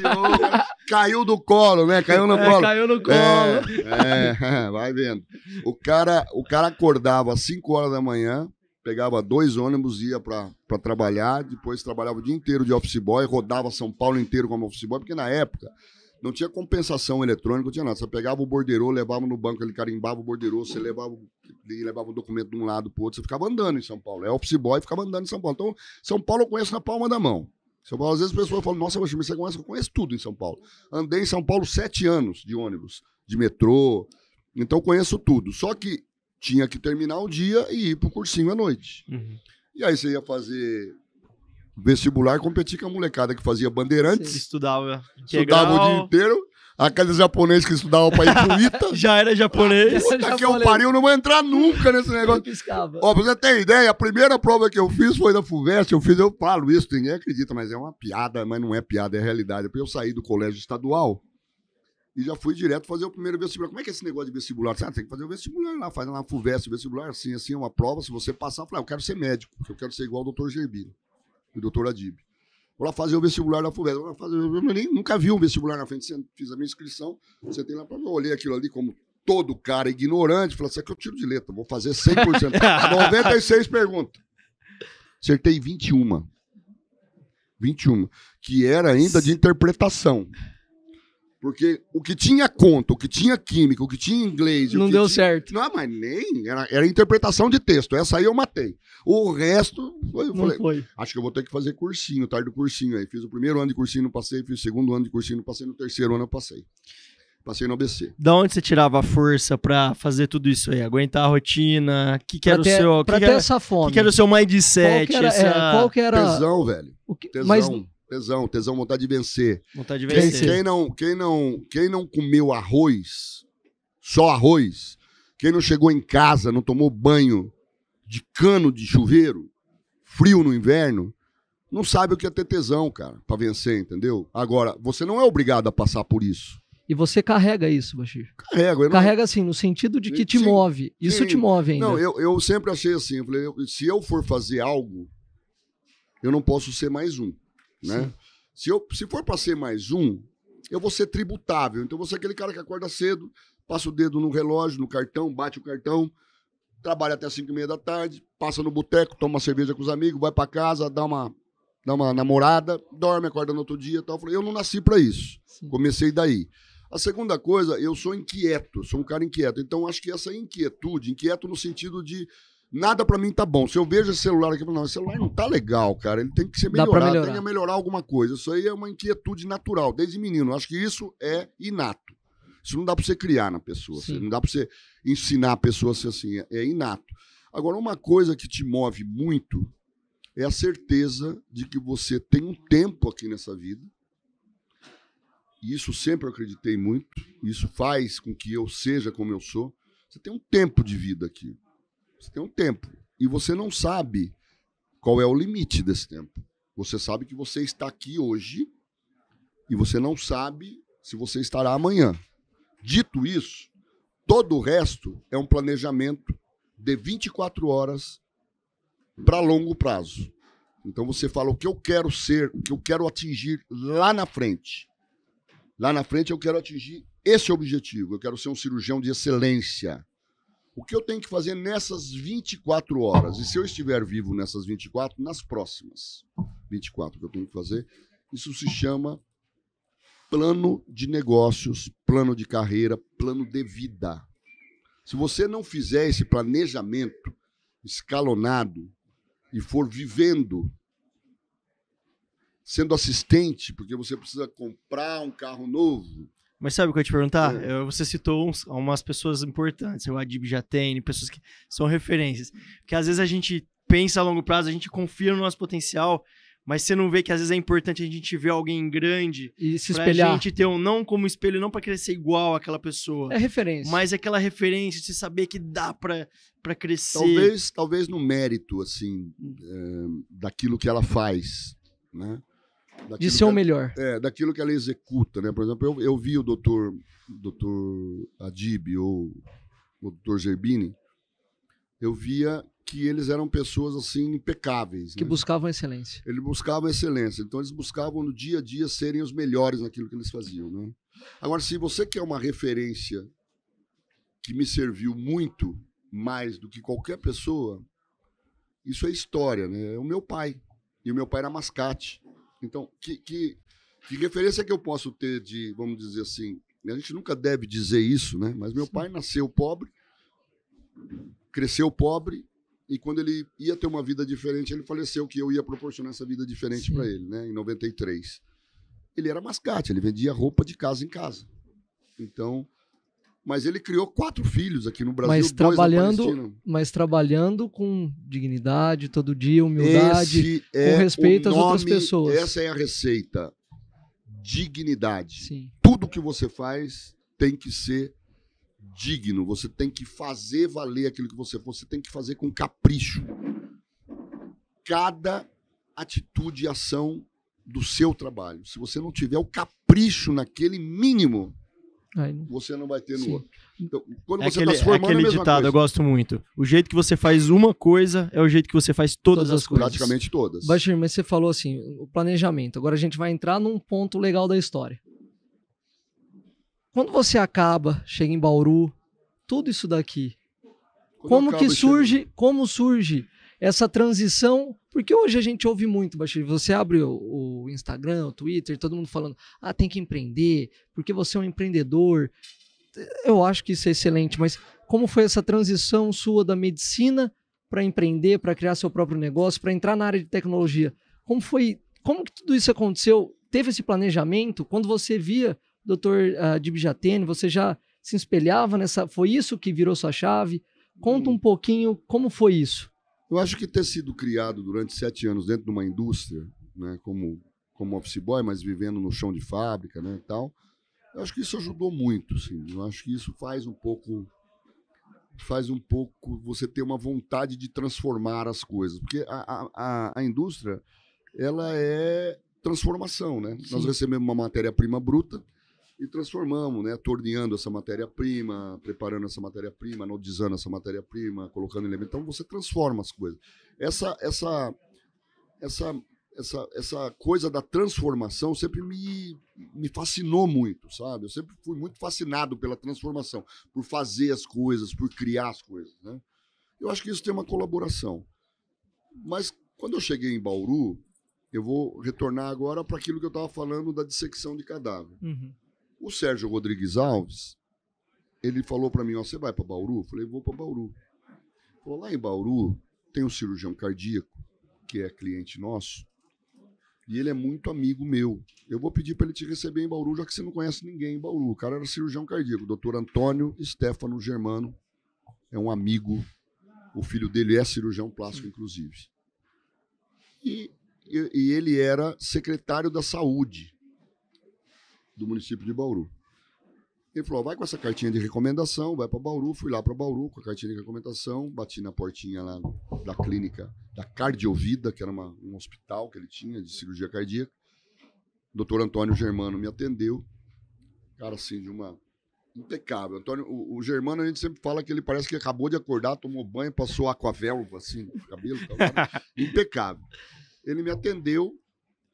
Caiu do colo, né? Caiu no colo. Caiu no colo. Vai vendo. O cara acordava às 5 horas da manhã, pegava 2 ônibus, ia para trabalhar, depois trabalhava o dia inteiro de office boy, rodava São Paulo inteiro como office boy, porque na época não tinha compensação eletrônica, não tinha nada. Você pegava o borderô, levava no banco, ele carimbava o borderô, você levava o documento de um lado para o outro, você ficava andando em São Paulo. Office boy ficava andando em São Paulo. Então, São Paulo eu conheço na palma da mão. São Paulo, às vezes as pessoas falam, nossa, mas você conhece? Eu conheço tudo em São Paulo. Andei em São Paulo 7 anos de ônibus, de metrô, então conheço tudo. Só que tinha que terminar o dia e ir pro cursinho à noite. E aí você ia fazer vestibular, competir com a molecada que fazia Bandeirantes. Estudava o dia inteiro. Aqueles japoneses que estudavam para ir pro ITA. Já era japonês. Daqui eu pariu, não vou entrar nunca nesse negócio. Ó, pra você ter ideia, a primeira prova que eu fiz foi da FUVEST. Eu falo isso, ninguém acredita, mas é uma piada, mas não é piada, é realidade. Porque eu saí do colégio estadual e já fui direto fazer o primeiro vestibular. Como é que é esse negócio de vestibular? Você tem que fazer o vestibular lá, faz lá na FUVEST, vestibular, assim, é uma prova. Se você passar, eu falei, eu quero ser médico, porque eu quero ser igual o Dr. Zerbini e o Dr. Adib. Vou lá fazer o vestibular da FUVEST. Eu nunca vi um vestibular na frente. Fiz a minha inscrição. Você tem lá para eu olhei aquilo ali como todo cara ignorante, falou assim, é que eu tiro de letra, vou fazer 100%. 96 perguntas. Acertei 21. 21. Que era ainda de interpretação. Porque o que tinha conta, o que tinha química, o que tinha inglês... Não deu certo. Não, mas nem... Era interpretação de texto. Essa aí eu matei. O resto... Não foi. Acho que eu vou ter que fazer cursinho, tarde do cursinho aí. Fiz o primeiro ano de cursinho, não passei. Fiz o segundo ano de cursinho, não passei. No terceiro ano eu passei. Passei no ABC. Da onde você tirava a força pra fazer tudo isso aí? Aguentar a rotina? Que era o seu... Pra ter essa fome. Que era o seu mindset? Qual que era... Tesão, velho. Tesão. Mas... Tesão, vontade de vencer. Vontade de vencer. Quem não comeu arroz, só arroz, quem não chegou em casa, não tomou banho de cano de chuveiro, frio no inverno, não sabe o que é ter tesão, cara, pra vencer, entendeu? Agora, você não é obrigado a passar por isso. E você carrega isso, Bashir? Carrego. Carrega assim, no sentido de que te move. Isso te move ainda. Não, eu sempre achei assim, eu falei, se eu for fazer algo, eu não posso ser mais um. Né? Se for para ser mais um, eu vou ser tributável. Então, eu vou ser aquele cara que acorda cedo, passa o dedo no relógio, no cartão, bate o cartão, trabalha até 5:30 da tarde, passa no boteco, toma uma cerveja com os amigos, vai para casa, dá uma namorada, dorme, acorda no outro dia. Tal. Eu falei, eu não nasci para isso. Sim. Comecei daí. A segunda coisa, eu sou inquieto, sou um cara inquieto. Então, acho que essa inquieto no sentido de nada pra mim tá bom. Se eu vejo esse celular aqui, não, esse celular não tá legal, cara. Ele tem que ser melhorado, tem que melhorar alguma coisa. Isso aí é uma inquietude natural, desde menino. Acho que isso é inato. Isso não dá pra você criar na pessoa. Assim, não dá pra você ensinar a pessoa a ser assim. É inato. Agora, uma coisa que te move muito é a certeza de que você tem um tempo aqui nessa vida. E isso sempre eu acreditei muito. Isso faz com que eu seja como eu sou. Você tem um tempo de vida aqui. Você tem um tempo. E você não sabe qual é o limite desse tempo. Você sabe que você está aqui hoje e você não sabe se você estará amanhã. Dito isso, todo o resto é um planejamento de 24 horas para longo prazo. Então você fala o que eu quero ser, o que eu quero atingir lá na frente. Lá na frente eu quero atingir esse objetivo. Eu quero ser um cirurgião de excelência. O que eu tenho que fazer nessas 24 horas? E se eu estiver vivo nessas 24, nas próximas 24 que eu tenho que fazer, isso se chama plano de negócios, plano de carreira, plano de vida. Se você não fizer esse planejamento escalonado e for vivendo, sendo assistente, porque você precisa comprar um carro novo. Mas sabe o que eu ia te perguntar? Você citou umas pessoas importantes, o Adib Jatene, pessoas que são referências. Porque às vezes a gente pensa a longo prazo, a gente confia no nosso potencial, mas você não vê que às vezes é importante a gente ver alguém grande e se espelhar. Pra gente ter não como espelho, não pra querer ser igual àquela pessoa. É referência. Mas aquela referência, de você saber que dá pra crescer. Talvez no mérito, assim, daquilo que ela faz, né? De ser o melhor. Daquilo que ela executa, né? Por exemplo, eu vi o doutor Adib ou o doutor Zerbini, eu via que eles eram pessoas assim impecáveis. Que buscavam excelência. Eles buscavam excelência. Então, eles buscavam no dia a dia serem os melhores naquilo que eles faziam, né? Agora, se você quer uma referência que me serviu muito mais do que qualquer pessoa, isso é história, né? É o meu pai. E o meu pai era mascate. Então, que referência que eu posso ter de, vamos dizer assim, a gente nunca deve dizer isso, né? Mas meu pai nasceu pobre, cresceu pobre, e quando ele ia ter uma vida diferente, ele faleceu, que eu ia proporcionar essa vida diferente para ele, né? Em 93. Ele era mascate, ele vendia roupa de casa em casa. Então, mas ele criou 4 filhos aqui no Brasil, mas trabalhando com dignidade, todo dia, humildade, com respeito às outras pessoas. Essa é a receita. Dignidade. Sim. Tudo que você faz tem que ser digno. Você tem que fazer valer aquilo que você tem que fazer com capricho. Cada atitude e ação do seu trabalho. Se você não tiver o capricho naquele mínimo, você não vai ter no outro. Então, quando você está se formando, aquele é a mesma ditado, coisa. eu gosto muito. O jeito que você faz uma coisa é o jeito que você faz todas as coisas. Praticamente todas. Bashir, mas você falou assim, o planejamento. Agora a gente vai entrar num ponto legal da história. Quando você chega em Bauru, tudo isso daqui? Quando Como surge essa transição? Porque hoje a gente ouve muito, Bashir, você abre o Instagram, o Twitter, todo mundo falando, tem que empreender, porque você é um empreendedor. Eu acho que isso é excelente, mas como foi essa transição sua da medicina para empreender, para criar seu próprio negócio, para entrar na área de tecnologia? Como que tudo isso aconteceu? Teve esse planejamento? Quando você via o Dr. Dib Jatene, você já se espelhava nessa... Foi isso que virou sua chave? Conta um pouquinho como foi isso. Eu acho que ter sido criado durante 7 anos dentro de uma indústria, né, como office boy, mas vivendo no chão de fábrica, né, e tal, eu acho que isso ajudou muito, sim. Eu acho que isso faz um pouco você ter uma vontade de transformar as coisas, porque a indústria, ela é transformação, né? Sim. Nós recebemos uma matéria-prima bruta e transformamos, né? Torneando essa matéria-prima, preparando essa matéria-prima, anodizando essa matéria-prima, colocando elementos. Então você transforma as coisas. Essa coisa da transformação sempre me fascinou muito, sabe? Eu sempre fui muito fascinado pela transformação, por fazer as coisas, por criar as coisas, né? Eu acho que isso tem uma colaboração. Mas quando eu cheguei em Bauru, eu vou retornar agora para aquilo que eu estava falando da dissecção de cadáver. Uhum. O Sérgio Rodrigues Alves, ele falou para mim, você vai para Bauru? Eu falei, vou para Bauru. Ele falou, lá em Bauru tem um cirurgião cardíaco, que é cliente nosso, e ele é muito amigo meu. Eu vou pedir para ele te receber em Bauru, já que você não conhece ninguém em Bauru. O cara era cirurgião cardíaco, o Dr. Antônio Stefano Germano, é um amigo, o filho dele é cirurgião plástico, inclusive. E ele era secretário da saúde do município de Bauru. Ele falou, vai com essa cartinha de recomendação, vai para Bauru. Fui lá para Bauru com a cartinha de recomendação, bati na portinha lá da clínica da Cardiovida, que era um hospital que ele tinha de cirurgia cardíaca. O Dr. Antônio Germano me atendeu. Cara, assim, de uma... impecável. Antônio, o Germano, a gente sempre fala que ele parece que acabou de acordar, tomou banho, passou aquavel, assim, no cabelo. Impecável. Ele me atendeu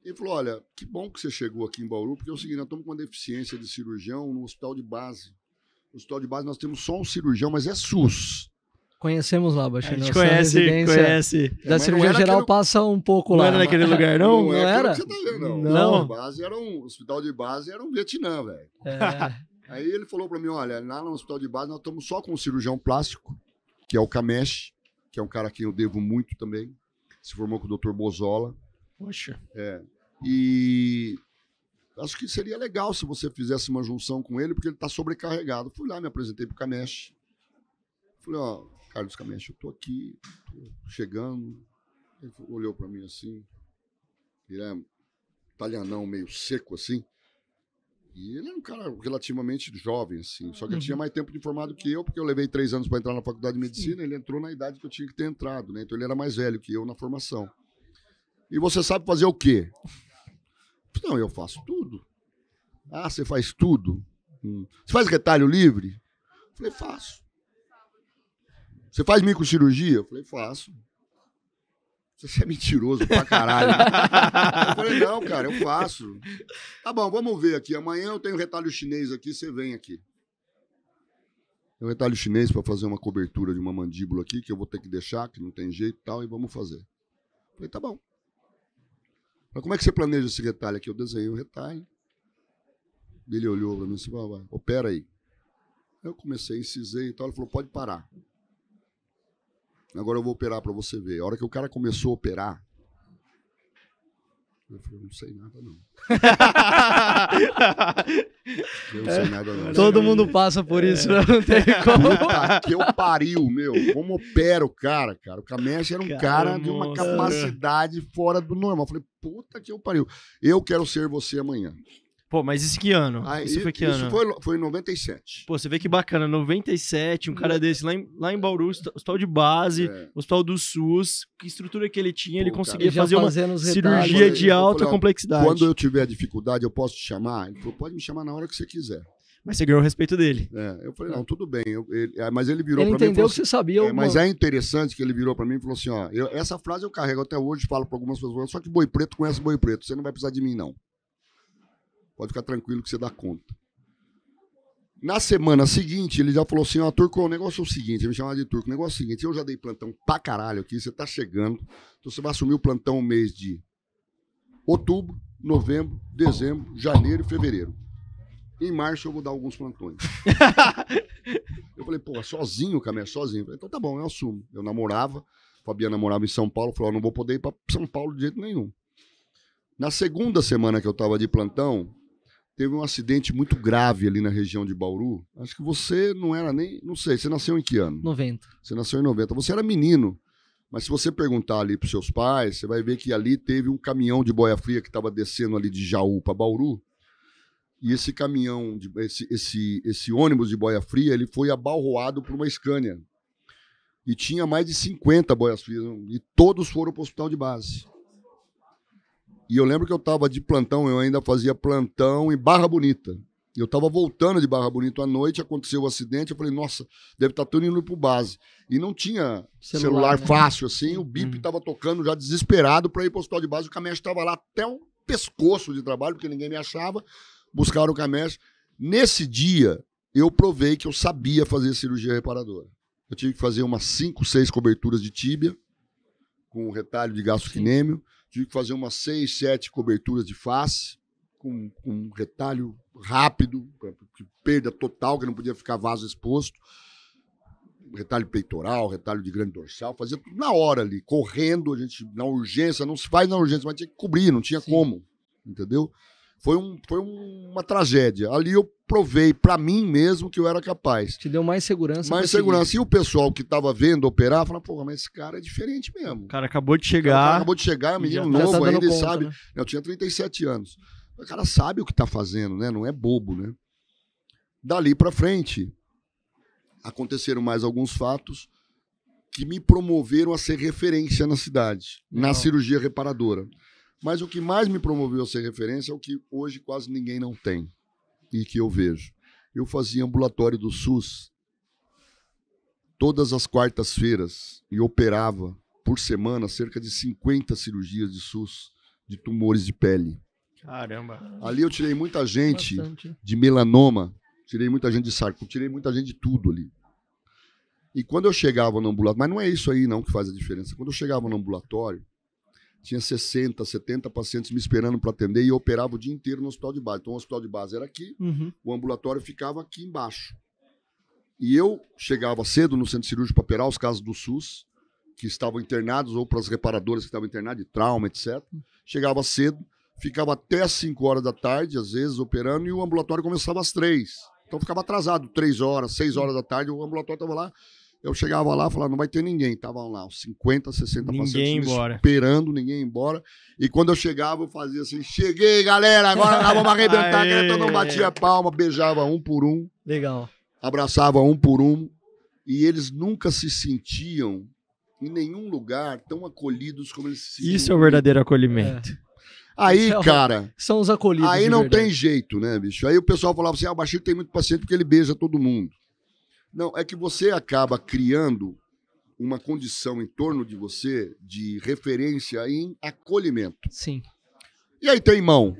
e falou, olha, que bom que você chegou aqui em Bauru, porque é o seguinte, nós estamos com uma deficiência de cirurgião no hospital de base. No hospital de base nós temos só um cirurgião, mas é SUS. Conhecemos lá, Bashir. A gente conhece. Da cirurgia geral passa um pouco lá. Não era naquele lugar, não? Não era? Que você tá vendo, Não. O hospital de base era um Vietnã, velho. Aí ele falou para mim, olha, lá no hospital de base nós estamos só com um cirurgião plástico, que é o Kamesh, que é um cara a quem eu devo muito também. Se formou com o Dr. Bozola. Poxa. E acho que seria legal se você fizesse uma junção com ele, porque ele está sobrecarregado. Fui lá, me apresentei pro Kamesh. Falei, Carlos Kamesh, eu tô aqui, tô chegando. Ele olhou para mim assim. Ele é italianão, meio seco assim. E ele é um cara relativamente jovem, assim. Só que ele tinha mais tempo de formado que eu, porque eu levei 3 anos para entrar na faculdade de medicina. Ele entrou na idade que eu tinha que ter entrado, né? Então ele era mais velho que eu na formação. E você sabe fazer o quê? Não, eu faço tudo. Você faz tudo? Você faz retalho livre? Eu falei, faço. Você faz microcirurgia? Eu falei, faço. Você é mentiroso pra caralho. Eu falei, não, cara, eu faço. Tá bom, vamos ver aqui. Amanhã eu tenho retalho chinês aqui, você vem aqui. Tem um retalho chinês para fazer uma cobertura de uma mandíbula aqui, que eu vou ter que deixar, que não tem jeito e tal, e vamos fazer. Eu falei, tá bom. Mas como é que você planeja esse retalho aqui? Eu desenhei o retalho. Ele olhou para mim e disse, vai, opera aí. Eu comecei, incisei e tal, ele falou, pode parar. Agora eu vou operar para você ver. A hora que o cara começou a operar, eu falei, não sei nada não. Eu não sei nada não. Todo mundo passa por isso, não tem como. Puta que eu pariu, meu. Como opera o cara, cara. O Kamesh era um cara de uma capacidade fora do normal. Eu falei, puta que eu pariu. Eu quero ser você amanhã. Pô, mas isso que ano? Isso foi que ano? Isso foi em 97. Pô, você vê que bacana, 97, um cara desse lá em Bauru, hospital de base, hospital do SUS, que estrutura que ele tinha, ele conseguia fazer uma cirurgia de alta complexidade. Quando eu tiver dificuldade, eu posso te chamar? Ele falou, pode me chamar na hora que você quiser. Mas você ganhou o respeito dele. Eu falei, não, tudo bem. Mas ele virou para mim e falou entendeu que você sabia. Mas é interessante que ele virou para mim e falou assim, essa frase eu carrego até hoje, falo para algumas pessoas, só que boi preto conhece boi preto, você não vai precisar de mim, não. Pode ficar tranquilo que você dá conta. Na semana seguinte, ele já falou assim, ó, Turco, o negócio é o seguinte, ele me chamava de Turco, o negócio é o seguinte, eu já dei plantão pra caralho aqui, você tá chegando, então você vai assumir o plantão no mês de outubro, novembro, dezembro, janeiro e fevereiro. Em março eu vou dar alguns plantões. Eu falei, pô, sozinho, Camé, sozinho. Eu falei, então tá bom, eu assumo. Eu namorava, Fabiana morava em São Paulo, falou, não vou poder ir pra São Paulo de jeito nenhum. Na segunda semana que eu tava de plantão, teve um acidente muito grave ali na região de Bauru. Acho que você não era nem, não sei, você nasceu em que ano? 90. Você nasceu em 90. Você era menino, mas se você perguntar ali pros seus pais, você vai ver que ali teve um caminhão de boia fria que estava descendo ali de Jaú para Bauru. E esse caminhão, esse ônibus de boia fria, ele foi abalroado por uma Scania. E tinha mais de 50 boias frias, e todos foram para o hospital de base. E eu lembro que eu estava de plantão, eu ainda fazia plantão em Barra Bonita. Eu estava voltando de Barra Bonita à noite, aconteceu o acidente, eu falei, nossa, deve estar todo indo para base. E não tinha celular né? Fácil, assim, o bip estava tocando já desesperado para ir para o hospital de base, o Camés estava lá até um pescoço de trabalho, porque ninguém me achava, buscaram o Camés. Nesse dia, eu provei que eu sabia fazer cirurgia reparadora. Eu tive que fazer umas 5, 6 coberturas de tíbia, com retalho de gastrocnêmio. Tive que fazer umas 6, 7 coberturas de face, com um retalho rápido, perda total, que não podia ficar vaso exposto. Retalho peitoral, retalho de grande dorsal, fazia tudo na hora ali, correndo, a gente, na urgência, não se faz na urgência, mas tinha que cobrir, não tinha como, entendeu? Foi uma tragédia. Ali eu provei pra mim mesmo que eu era capaz. Te deu mais segurança. Mais segurança. E o pessoal que tava vendo operar, falava, pô, mas esse cara é diferente mesmo. O cara acabou de chegar. É um menino novo ainda, ele sabe. Né? Eu tinha 37 anos. O cara sabe o que tá fazendo, né? Não é bobo, né? Dali pra frente, aconteceram mais alguns fatos que me promoveram a ser referência na cidade, na cirurgia reparadora. Mas o que mais me promoveu a ser referência é o que hoje quase ninguém não tem e que eu vejo. Eu fazia ambulatório do SUS todas as quartas-feiras e operava por semana cerca de 50 cirurgias de SUS de tumores de pele. Caramba. Ali eu tirei muita gente de melanoma, tirei muita gente de sarcoma, tirei muita gente de tudo ali. E quando eu chegava no ambulatório, mas não é isso aí não que faz a diferença, quando eu chegava no ambulatório, tinha 60, 70 pacientes me esperando para atender e eu operava o dia inteiro no hospital de base. Então o hospital de base era aqui, o ambulatório ficava aqui embaixo. E eu chegava cedo no centro cirúrgico para operar os casos do SUS, que estavam internados, ou para as reparadoras que estavam internadas, de trauma, etc. Chegava cedo, ficava até às 5 horas da tarde, às vezes, operando, e o ambulatório começava às 3. Então ficava atrasado, 3 horas, 6 horas da tarde, o ambulatório estava lá. Eu chegava lá e falava, não vai ter ninguém. Estavam lá, uns 50, 60 pacientes esperando, ninguém ia embora. E quando eu chegava, eu fazia assim, cheguei, galera, agora nós vamos arrebentar. Então não batia palma, beijava um por um. Legal. Abraçava um por um. E eles nunca se sentiam, em nenhum lugar, tão acolhidos como eles se sentiam. Isso é o verdadeiro acolhimento. Aí, cara... São os acolhidos. Aí não tem jeito, né, bicho? Aí o pessoal falava assim, o Bachir tem muito paciente porque ele beija todo mundo. Não, é que você acaba criando uma condição em torno de você de referência em acolhimento. Sim. E aí tem mão.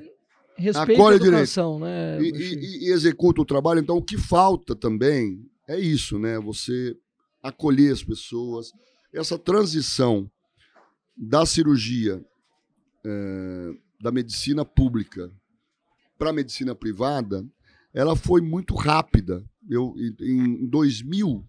Respeito a educação, né? E executa o trabalho. Então, o que falta também é isso, né? Você acolher as pessoas. Essa transição da cirurgia da medicina pública para a medicina privada, ela foi muito rápida. Eu, em 2000,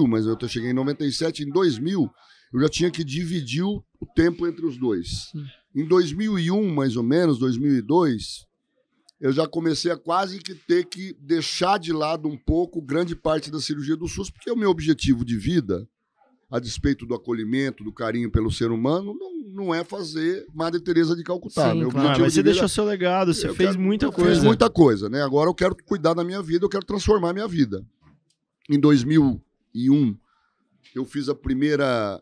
mas eu cheguei em 97, em 2000, eu já tinha que dividir o tempo entre os dois. Sim. Em 2001, mais ou menos, 2002, eu já comecei a quase que ter que deixar de lado um pouco grande parte da cirurgia do SUS, porque o meu objetivo de vida, a despeito do acolhimento, do carinho pelo ser humano, não é fazer Madre Teresa de Calcutá. Sim, claro, mas você deixou seu legado, você fez muita coisa. Fiz muita coisa, né? Agora eu quero cuidar da minha vida, eu quero transformar a minha vida. Em 2001, eu fiz a primeira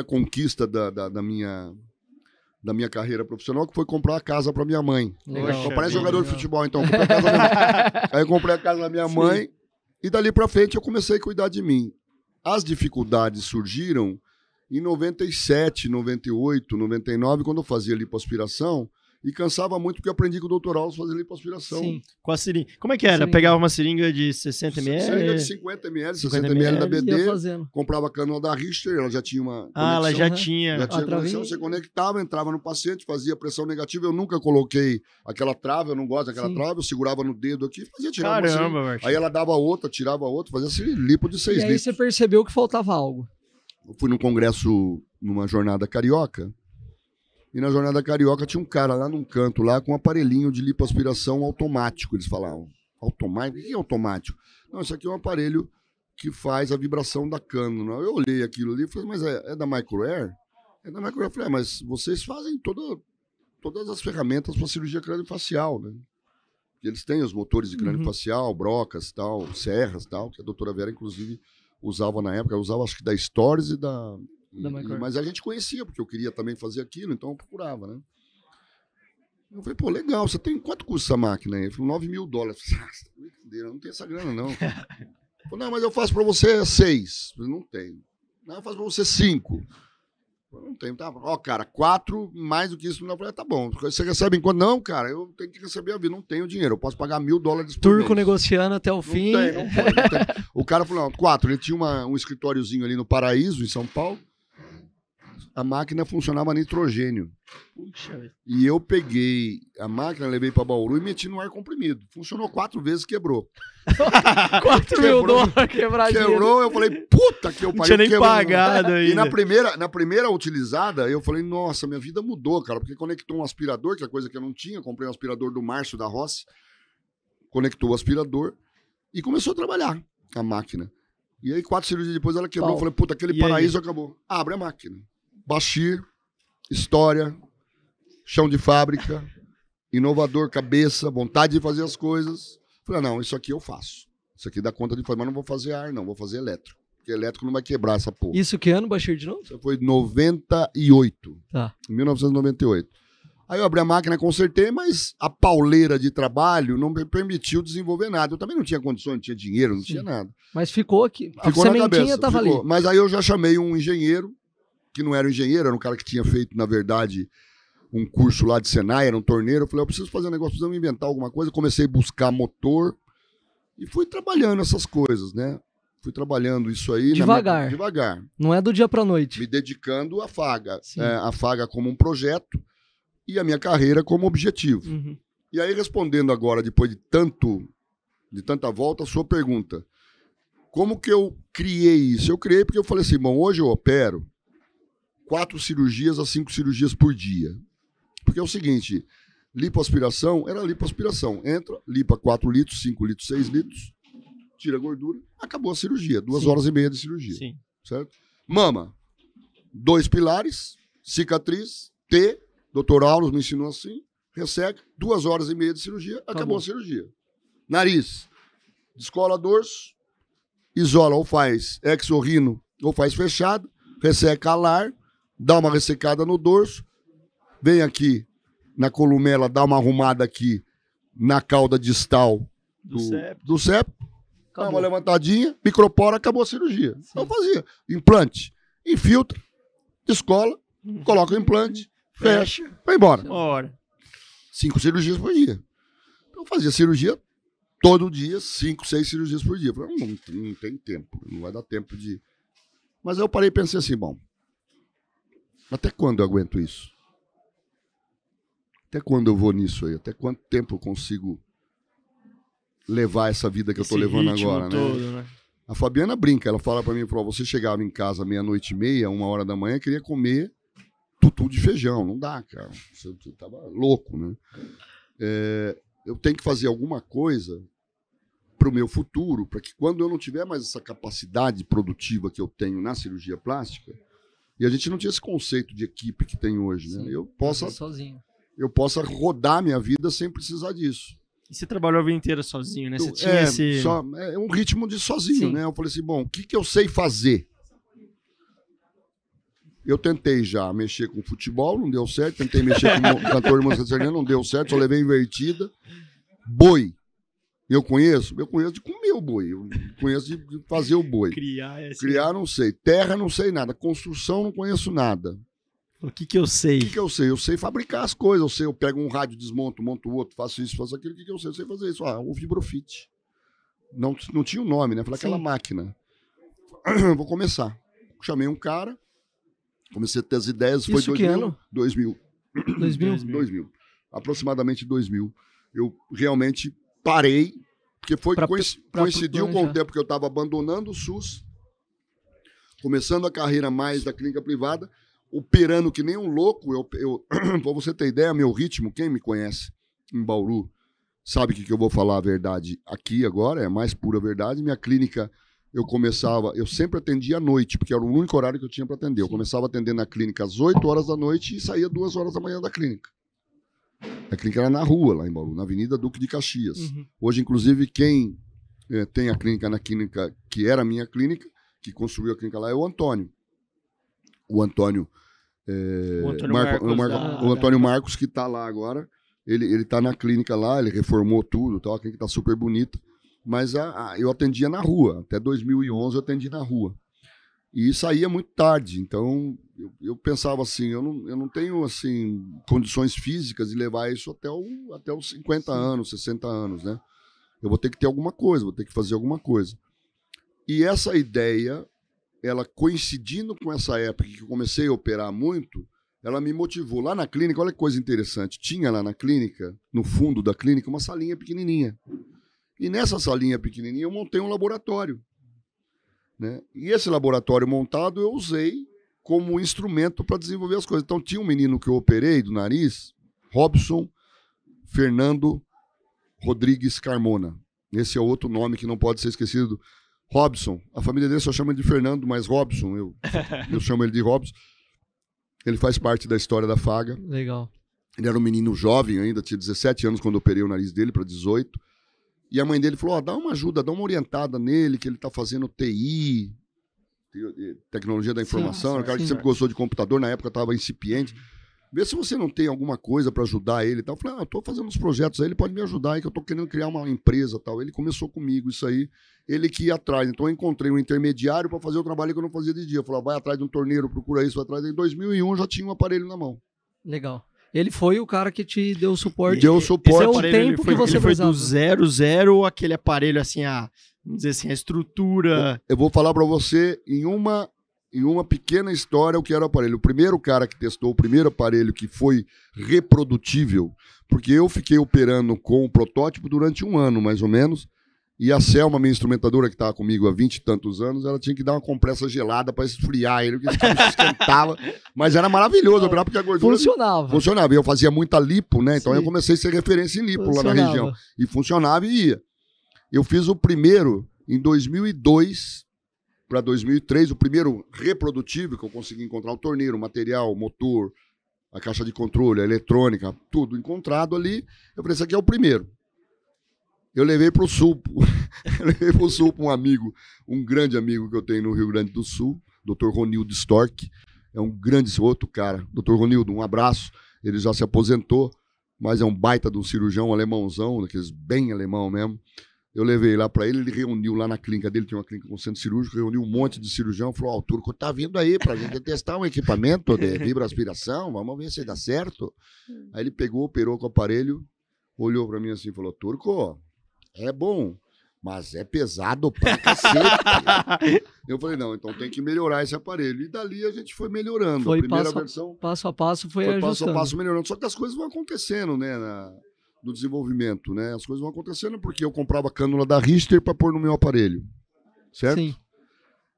conquista da minha carreira profissional, que foi comprar uma casa para minha mãe. Eu parece jogador de futebol, então. Eu comprei a casa Aí eu comprei a casa da minha mãe e dali para frente eu comecei a cuidar de mim. As dificuldades surgiram em 97, 98, 99, quando eu fazia lipoaspiração, E cansava muito porque eu aprendi com o Dr. Alves fazer lipoaspiração. Sim. Com a seringa. Como é que era? Seringa. Pegava uma seringa de 60 ml? Seringa de 50 ml, 50 60 ml da Ia BD. fazendo. Comprava a canoa da Richter, ela já tinha uma conexão. Ah, ela já né? tinha. Já tinha A travinha. conexão, você conectava, entrava no paciente, fazia pressão negativa. Eu nunca coloquei aquela trave, eu não gosto daquela Sim. trave, eu segurava no dedo aqui e fazia tirar uma Caramba, seringa. Marcos. Aí ela dava outra, tirava outra, fazia assim, lipo de 6 E aí litros. você percebeu que faltava algo. Eu fui num congresso, numa jornada carioca, e na jornada carioca tinha um cara lá num canto, lá com um aparelhinho de lipoaspiração automático, eles falavam. Automático? O que é automático? Não, isso aqui é um aparelho que faz a vibração da cânula. Eu olhei aquilo ali e falei, mas é da Microair? É da Microair. Eu falei, mas vocês fazem todas as ferramentas para cirurgia crâniofacial, né? Eles têm os motores de crâniofacial, brocas, tal, serras, tal, que a doutora Vera, inclusive, usava na época. Eu usava, acho que da Stories e da Microair. mas a gente conhecia, porque eu queria também fazer aquilo, então eu procurava, né? Eu falei, pô, legal, você tem quanto custa essa máquina aí? Ele falou, $9.000. Eu falei, brincadeira, eu não tenho essa grana, não. Ele falou, não, mas eu faço pra você 6. Eu falei, não tenho. Não, eu faço pra você 5. Eu não tenho, tá? Ó, cara, 4, mais do que isso, não. Eu falei, tá bom. Você recebe em quanto? Não, cara, eu tenho que receber a vida, não tenho dinheiro, eu posso pagar $1.000 por Turco mês. negociando até o Não fim. tem, não foi, não tem. O cara falou, não, 4. Ele tinha um escritóriozinho ali no Paraíso, em São Paulo. A máquina funcionava a nitrogênio. Puxa, velho. E eu peguei a máquina, levei para Bauru e meti no ar comprimido. Funcionou 4 vezes, quebrou. $4.000 quebradinho. Quebrou, eu falei, puta que eu Não pariu. tinha nem quebrou. pagado E ainda. na primeira utilizada, eu falei, nossa, minha vida mudou, cara, porque conectou um aspirador, que é coisa que eu não tinha. Comprei um aspirador do Márcio da Rossi, conectou o aspirador e começou a trabalhar a máquina. E aí, 4 cirurgias depois, ela quebrou. Pau. Eu falei, puta, aquele E paraíso acabou. Abre a máquina. Bashir, história, chão de fábrica, inovador, cabeça, vontade de fazer as coisas. Falei, não, isso aqui eu faço. Isso aqui dá conta de fazer, mas não vou fazer ar, não, vou fazer elétrico. Porque elétrico não vai quebrar essa porra. Isso que ano, Bashir, de novo? Isso foi em 98. Tá. Em 1998. Aí eu abri a máquina, consertei, mas a pauleira de trabalho não me permitiu desenvolver nada. Eu também não tinha condições, não tinha dinheiro, não tinha nada. Mas ficou aqui. Ficou A na sementinha cabeça. tava ficou. ali. Mas aí eu já chamei um engenheiro, que não era um engenheiro, era um cara que tinha feito, na verdade, um curso lá de Senai, era um torneiro. Eu falei, eu preciso fazer um negócio, precisamos inventar alguma coisa. Comecei a buscar motor e fui trabalhando essas coisas, né? Fui trabalhando isso aí. Devagar. Devagar. Não é do dia pra noite. Me dedicando à Faga. Sim. A Faga como um projeto e a minha carreira como objetivo. Uhum. E aí, respondendo agora, depois de tanta volta, a sua pergunta. Como que eu criei isso? Eu criei porque eu falei assim, bom, hoje eu opero 4 cirurgias a 5 cirurgias por dia. Porque é o seguinte, lipoaspiração era lipoaspiração. Entra, lipa 4 litros, 5 litros, 6 litros, tira a gordura, acabou a cirurgia. 2 horas e meia de cirurgia. Sim. Certo? Mama, 2 pilares, cicatriz, T, Dr. Aulos me ensinou assim, resseca, 2 horas e meia de cirurgia, acabou a cirurgia. Nariz, descola dorso, isola ou faz exorrino ou faz fechado, resseca alar, dá uma ressecada no dorso, vem aqui na columela, dá uma arrumada aqui na cauda distal do septo, dá uma levantadinha, micropora, acabou a cirurgia. Então eu fazia implante, infiltra, descola, coloca o implante, fecha, vai embora. Uma hora. 5 cirurgias por dia. Então eu fazia cirurgia todo dia, 5, 6 cirurgias por dia. Eu falei, não tem tempo, não vai dar tempo de... Mas aí eu parei e pensei assim, bom, até quando eu aguento isso? Até quando eu vou nisso aí? Até quanto tempo eu consigo levar essa vida que eu tô levando agora, todo, né? A Fabiana brinca, ela fala pra mim, você chegava em casa 00:30, 1h da manhã, queria comer tutu de feijão. Não dá, cara. Você tava louco, né? Eu tenho que fazer alguma coisa pro meu futuro, para que quando eu não tiver mais essa capacidade produtiva que eu tenho na cirurgia plástica, e a gente não tinha esse conceito de equipe que tem hoje, né? Sim, Eu possa rodar minha vida sem precisar disso. E você trabalhou a vida inteira sozinho, né? Você tinha esse... É um ritmo de sozinho, Sim. né? Eu falei assim, bom, o que eu sei fazer? Eu tentei já mexer com futebol, não deu certo. Tentei mexer com cantor de música sertaneja, não deu certo. Só levei invertida. Boi. Eu conheço de comer o boi. Eu conheço de fazer o boi. Criar, Criar, não sei. Terra, não sei nada. Construção, não conheço nada. O que eu sei? O que eu sei? Eu sei fabricar as coisas. Eu pego um rádio, desmonto, monto outro, faço isso, faço aquilo. O que eu sei? Eu sei fazer isso. O Vibrofit. Não tinha o nome, né? Falei, aquela máquina. Vou começar. Chamei um cara, comecei a ter as ideias. Foi Isso que ano? 2000. 2000. Aproximadamente 2000. Eu realmente parei, porque coincidiu com o tempo que eu estava abandonando o SUS, começando a carreira mais da clínica privada, operando que nem um louco. Para você ter ideia, meu ritmo, quem me conhece em Bauru, sabe que eu vou falar a verdade aqui agora, é a mais pura verdade. Minha clínica, eu sempre atendia à noite, porque era o único horário que eu tinha para atender. Eu começava a atender na clínica às 8 horas da noite e saía 2 horas da manhã da clínica. A clínica era na rua, lá em Bauru, na Avenida Duque de Caxias. Hoje, inclusive, quem tem a clínica na clínica, que era a minha clínica, que construiu a clínica lá, é o Antônio. O Antônio Marcos, que está lá agora. Ele está na clínica lá, ele reformou tudo, a clínica está super bonita. Mas eu atendia na rua. Até 2011 eu atendi na rua. E saía muito tarde. Então, eu pensava assim, eu não tenho assim, condições físicas de levar isso até os 50 anos, 60 anos, né? Eu vou ter que ter alguma coisa, vou ter que fazer alguma coisa. E essa ideia, ela coincidindo com essa época que eu comecei a operar muito, ela me motivou. Lá na clínica, olha que coisa interessante, tinha lá na clínica, no fundo da clínica, uma salinha pequenininha. E nessa salinha pequenininha eu montei um laboratório, né? E esse laboratório montado eu usei como instrumento para desenvolver as coisas. Então tinha um menino que eu operei do nariz, Robson Fernando Rodrigues Carmona. Esse é outro nome que não pode ser esquecido. Robson, a família dele só chama ele de Fernando, mas Robson, eu chamo ele de Robson. Ele faz parte da história da Faga. Legal. Ele era um menino jovem ainda, tinha 17 anos quando eu operei o nariz dele para 18. E a mãe dele falou, dá uma ajuda, dá uma orientada nele, que ele está fazendo TI, tecnologia da informação. Era um cara que sempre gostou de computador, na época estava incipiente. Vê se você não tem alguma coisa para ajudar ele. Eu falei, eu estou fazendo uns projetos aí, ele pode me ajudar aí, que eu estou querendo criar uma empresa. Tal. Ele começou comigo, isso aí, ele que ia atrás. Então eu encontrei um intermediário para fazer o trabalho que eu não fazia de dia. Eu falei, vai atrás de um torneiro, procura isso, vai atrás. Em 2001 já tinha um aparelho na mão. Legal. Ele foi o cara que te deu suporte. Deu suporte. Esse é o tempo que você foi do 0, aquele aparelho assim, vamos dizer assim, a estrutura. Eu vou falar para você em uma pequena história o que era o aparelho. O primeiro cara que testou o primeiro aparelho que foi reprodutível, porque eu fiquei operando com o protótipo durante 1 ano, mais ou menos, e a Selma, minha instrumentadora, que estava comigo há 20 e tantos anos, ela tinha que dar uma compressa gelada para esfriar ele, porque esse cara esquentava. Mas era maravilhoso, porque a gordura... Funcionava. E eu fazia muita lipo, né? Então eu comecei a ser referência em lipo lá na região. E funcionava e ia. Eu fiz o primeiro em 2002 para 2003, o primeiro reprodutível que eu consegui encontrar, o torneiro, o material, o motor, a caixa de controle, a eletrônica, tudo encontrado ali. Eu falei, esse aqui é o primeiro. Eu levei para o Sul. Para um amigo, um grande amigo que eu tenho no Rio Grande do Sul, Dr. Ronildo Storck. É um grande outro cara. Dr. Ronildo, um abraço. Ele já se aposentou, mas é um baita de um cirurgião, um alemãozão, daqueles bem alemão mesmo. Eu levei lá para ele, ele reuniu lá na clínica dele, tinha uma clínica com centro cirúrgico, reuniu um monte de cirurgião, falou, o Turco tá vindo aí pra gente testar um equipamento de vibroaspiração, vamos ver se dá certo. Aí ele pegou, operou com o aparelho, olhou para mim assim e falou, Turco, é bom, mas é pesado pra cacete. Eu falei, não, então tem que melhorar esse aparelho. E dali a gente foi melhorando. Foi a primeira versão... Passo a passo foi ajustando. Passo a passo melhorando. Só que as coisas vão acontecendo, né, no desenvolvimento, né? As coisas vão acontecendo porque eu comprava cânula da Richter para pôr no meu aparelho, certo? Sim.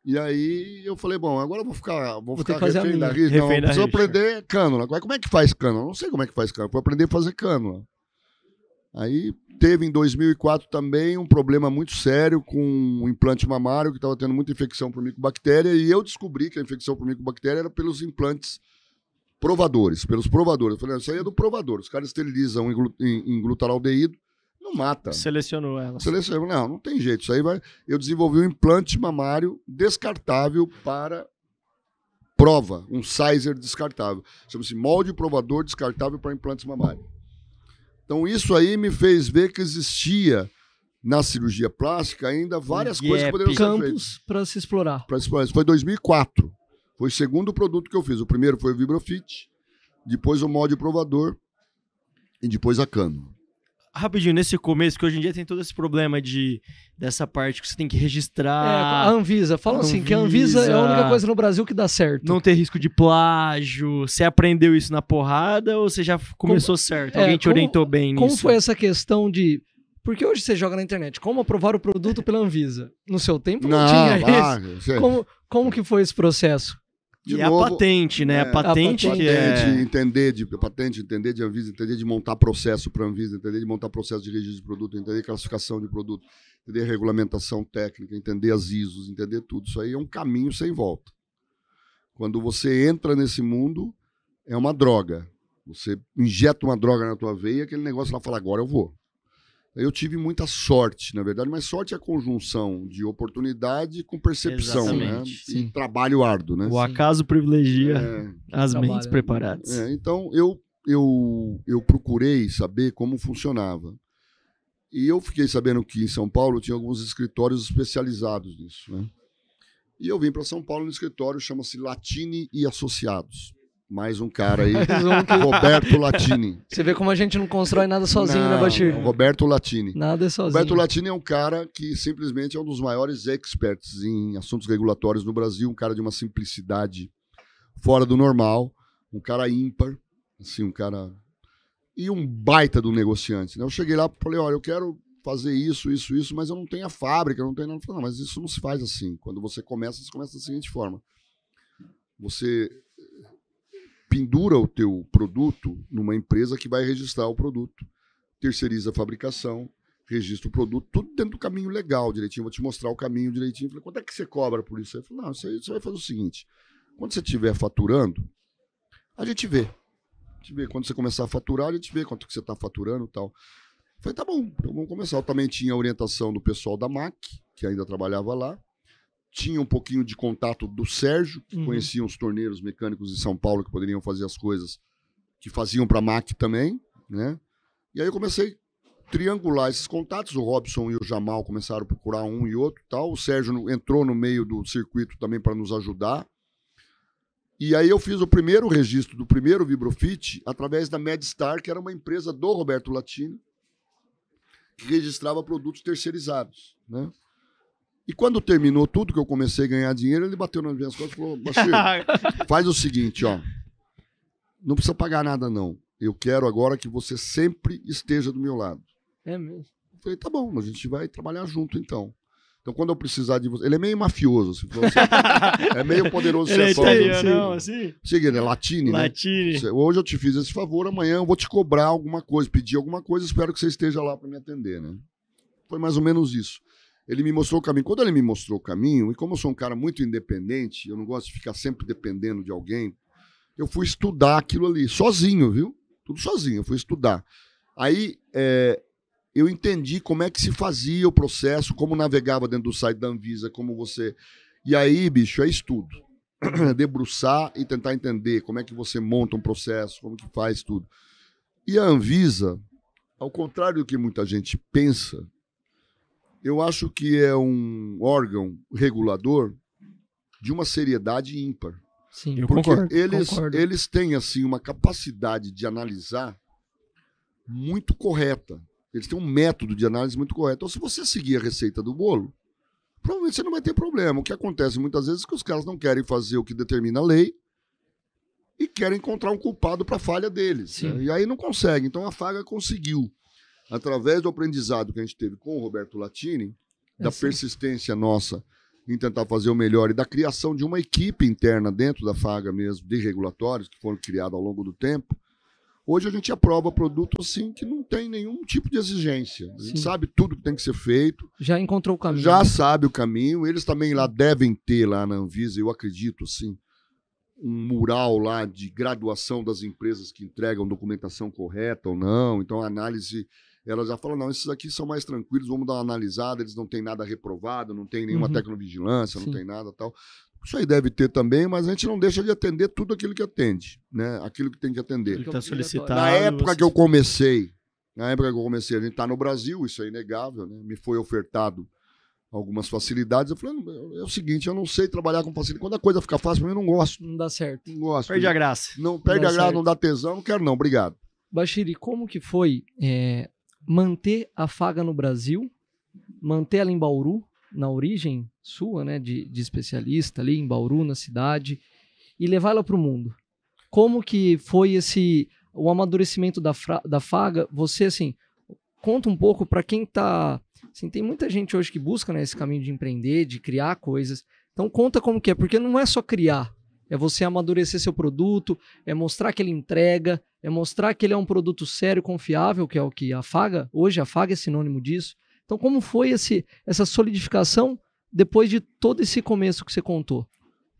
E aí eu falei, bom, agora eu vou ficar refém da Richter. Não, preciso aprender cânula. Como é que faz cânula? Não sei como é que faz cânula. Vou aprender a fazer cânula. Aí teve em 2004 também um problema muito sério com um implante mamário que estava tendo muita infecção por micobactéria e eu descobri que a infecção por micobactéria era pelos implantes pelos provadores. Eu falei, isso aí é do provador. Os caras esterilizam em glutaraldeído, não mata. Selecionou ela. Não tem jeito. Isso aí vai... Eu desenvolvi um implante mamário descartável para prova, um Sizer descartável. Chama-se molde provador descartável para implantes mamários. Então, isso aí me fez ver que existia na cirurgia plástica ainda várias coisas que poderiam ser feitas. Campos para se explorar. Isso foi 2004. Foi o segundo produto que eu fiz. O primeiro foi o Vibrofit, depois o molde provador e depois a cano. Rapidinho, nesse começo, que hoje em dia tem todo esse problema dessa parte que você tem que registrar. A Anvisa. Falam assim, que a Anvisa é a única coisa no Brasil que dá certo. Não ter risco de plágio. Você aprendeu isso na porrada ou você já começou certo? Alguém te orientou bem nisso? Como foi essa questão de... Porque hoje você joga na internet, como aprovar o produto pela Anvisa? No seu tempo não tinha isso. Como que foi esse processo? E a patente, né? A patente que é... Entender de Anvisa, entender de montar processo para a Anvisa, entender de montar processo de registro de produto, entender classificação de produto, entender regulamentação técnica, entender as ISOs, entender tudo. Isso aí é um caminho sem volta. Quando você entra nesse mundo, é uma droga. Você injeta uma droga na tua veia, aquele negócio lá fala, agora eu vou. Eu tive muita sorte, na verdade, mas sorte é a conjunção de oportunidade com percepção, né? E trabalho árduo, né? O acaso privilegia as mentes preparadas. Então, eu procurei saber como funcionava. E eu fiquei sabendo que em São Paulo tinha alguns escritórios especializados nisso, né? E eu vim para São Paulo no escritório, chama-se Latini e Associados. Mais um cara aí, Roberto Latini. Você vê como a gente não constrói nada sozinho, né, Bachir? Roberto Latini. Nada é sozinho. Roberto Latini é um cara que simplesmente é um dos maiores experts em assuntos regulatórios no Brasil, um cara de uma simplicidade fora do normal, um cara ímpar, assim, um cara... E um baita do negociante, né? Eu cheguei lá e falei, olha, eu quero fazer isso, mas eu não tenho a fábrica, não tenho nada. Eu falei, não, mas isso não se faz assim. Quando você começa da seguinte forma. Você... pendura o teu produto numa empresa que vai registrar o produto, terceiriza a fabricação, registra o produto, tudo dentro do caminho legal, direitinho. Vou te mostrar o caminho direitinho. Eu falei, quanto é que você cobra por isso? Ele falou, não, isso aí você vai fazer o seguinte, quando você estiver faturando, a gente vê. Quando você começar a faturar, a gente vê quanto que você está faturando e tal. Eu falei, tá bom, então vamos começar. Eu também tinha a orientação do pessoal da MAC, que ainda trabalhava lá. Tinha um pouquinho de contato do Sérgio, que conhecia os torneiros mecânicos de São Paulo que poderiam fazer as coisas que faziam para a MAC também, né? E aí eu comecei a triangular esses contatos. O Robson e o Jamal começaram a procurar um e outro, tal. O Sérgio entrou no meio do circuito também para nos ajudar. E aí eu fiz o primeiro registro do primeiro Vibrofit através da MedStar, que era uma empresa do Roberto Latini, que registrava produtos terceirizados, né? E quando terminou tudo, que eu comecei a ganhar dinheiro, ele bateu nas minhas costas e falou, Bachir, faz o seguinte, ó, não precisa pagar nada não, eu quero agora que você sempre esteja do meu lado. É mesmo? Eu falei, tá bom, a gente vai trabalhar junto então. Então quando eu precisar de você, ele é meio mafioso, assim, é meio poderoso. Ele é italiano, assim? Seguinte, é Latini, né? Latini. Hoje eu te fiz esse favor, amanhã eu vou te cobrar alguma coisa, pedir alguma coisa, espero que você esteja lá para me atender, né? Foi mais ou menos isso. Ele me mostrou o caminho. Quando ele me mostrou o caminho, e como eu sou um cara muito independente, eu não gosto de ficar sempre dependendo de alguém, eu fui estudar aquilo ali, sozinho, viu? Tudo sozinho, eu fui estudar. Aí eu entendi como é que se fazia o processo, como navegava dentro do site da Anvisa, como você... E aí, bicho, é estudo. Debruçar e tentar entender como é que você monta um processo, como que faz tudo. E a Anvisa, ao contrário do que muita gente pensa, eu acho que é um órgão regulador de uma seriedade ímpar. Sim, eu porque concordo. eles têm assim uma capacidade de analisar muito correta. Eles têm um método de análise muito correto. Então, se você seguir a receita do bolo, provavelmente você não vai ter problema. O que acontece muitas vezes é que os caras não querem fazer o que determina a lei e querem encontrar um culpado para a falha deles. Né? E aí não consegue. Então, a FAGA conseguiu, através do aprendizado que a gente teve com o Roberto Latini, da persistência nossa em tentar fazer o melhor e da criação de uma equipe interna dentro da FAGA mesmo, de regulatórios, que foram criados ao longo do tempo, hoje a gente aprova produto assim que não tem nenhum tipo de exigência. A gente sabe tudo que tem que ser feito. Já encontrou o caminho. Já sabe o caminho. Eles também lá devem ter, lá na Anvisa, eu acredito, assim, um mural lá de graduação das empresas que entregam documentação correta ou não. Então a análise... Ela já fala, não, esses aqui são mais tranquilos, vamos dar uma analisada, eles não têm nada reprovado, não tem nenhuma tecnovigilância, não tem nada tal. Isso aí deve ter também, mas a gente não deixa de atender tudo aquilo que atende, né? Aquilo que tem que atender. Ele está solicitado. Na época que eu comecei, a gente está no Brasil, isso é inegável, né? Me foi ofertado algumas facilidades. Eu falei, é o seguinte, eu não sei trabalhar com facilidade. Quando a coisa fica fácil, pra mim, eu não gosto. Não dá certo. Não gosto. Perde a graça. Não perde dá a graça, certo. não dá tesão, não quero não, obrigado. Bashir, como que foi manter a Faga no Brasil, manter ela em Bauru, na origem sua, né, de especialista ali em Bauru, na cidade, e levar ela para o mundo? Como que foi o amadurecimento da Faga? Você, assim, conta um pouco para quem tá... Assim, tem muita gente hoje que busca, né, esse caminho de empreender, de criar coisas. Então conta como que é, porque não é só criar, é você amadurecer seu produto, é mostrar que ele entrega, é mostrar que ele é um produto sério, confiável, que é o que a Faga, hoje a Faga é sinônimo disso. Então como foi essa solidificação depois de todo esse começo que você contou?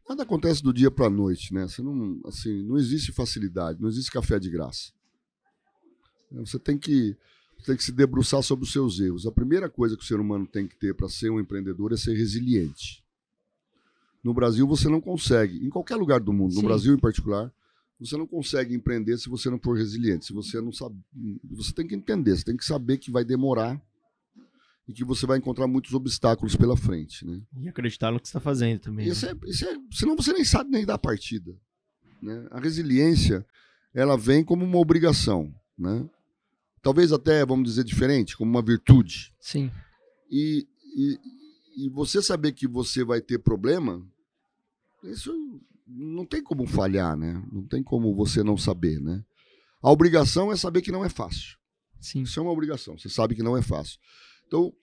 Nada acontece do dia para a noite, né? Você não, assim, não existe facilidade, não existe café de graça. Você tem que se debruçar sobre os seus erros. A primeira coisa que o ser humano tem que ter para ser um empreendedor é ser resiliente. No Brasil você não consegue, em qualquer lugar do mundo, no Sim. Brasil em particular, você não consegue empreender se você não for resiliente, se você não sabe, você tem que entender, você tem que saber que vai demorar e que você vai encontrar muitos obstáculos pela frente, né? E acreditar no que você está fazendo também. Senão você nem sabe nem dar a partida, né? A resiliência, ela vem como uma obrigação, né? Talvez até, vamos dizer, diferente, como uma virtude. Sim. E você saber que você vai ter problema, isso não tem como falhar, né? Não tem como você não saber, né? A obrigação é saber que não é fácil. Sim. Isso é uma obrigação, você sabe que não é fácil. Então,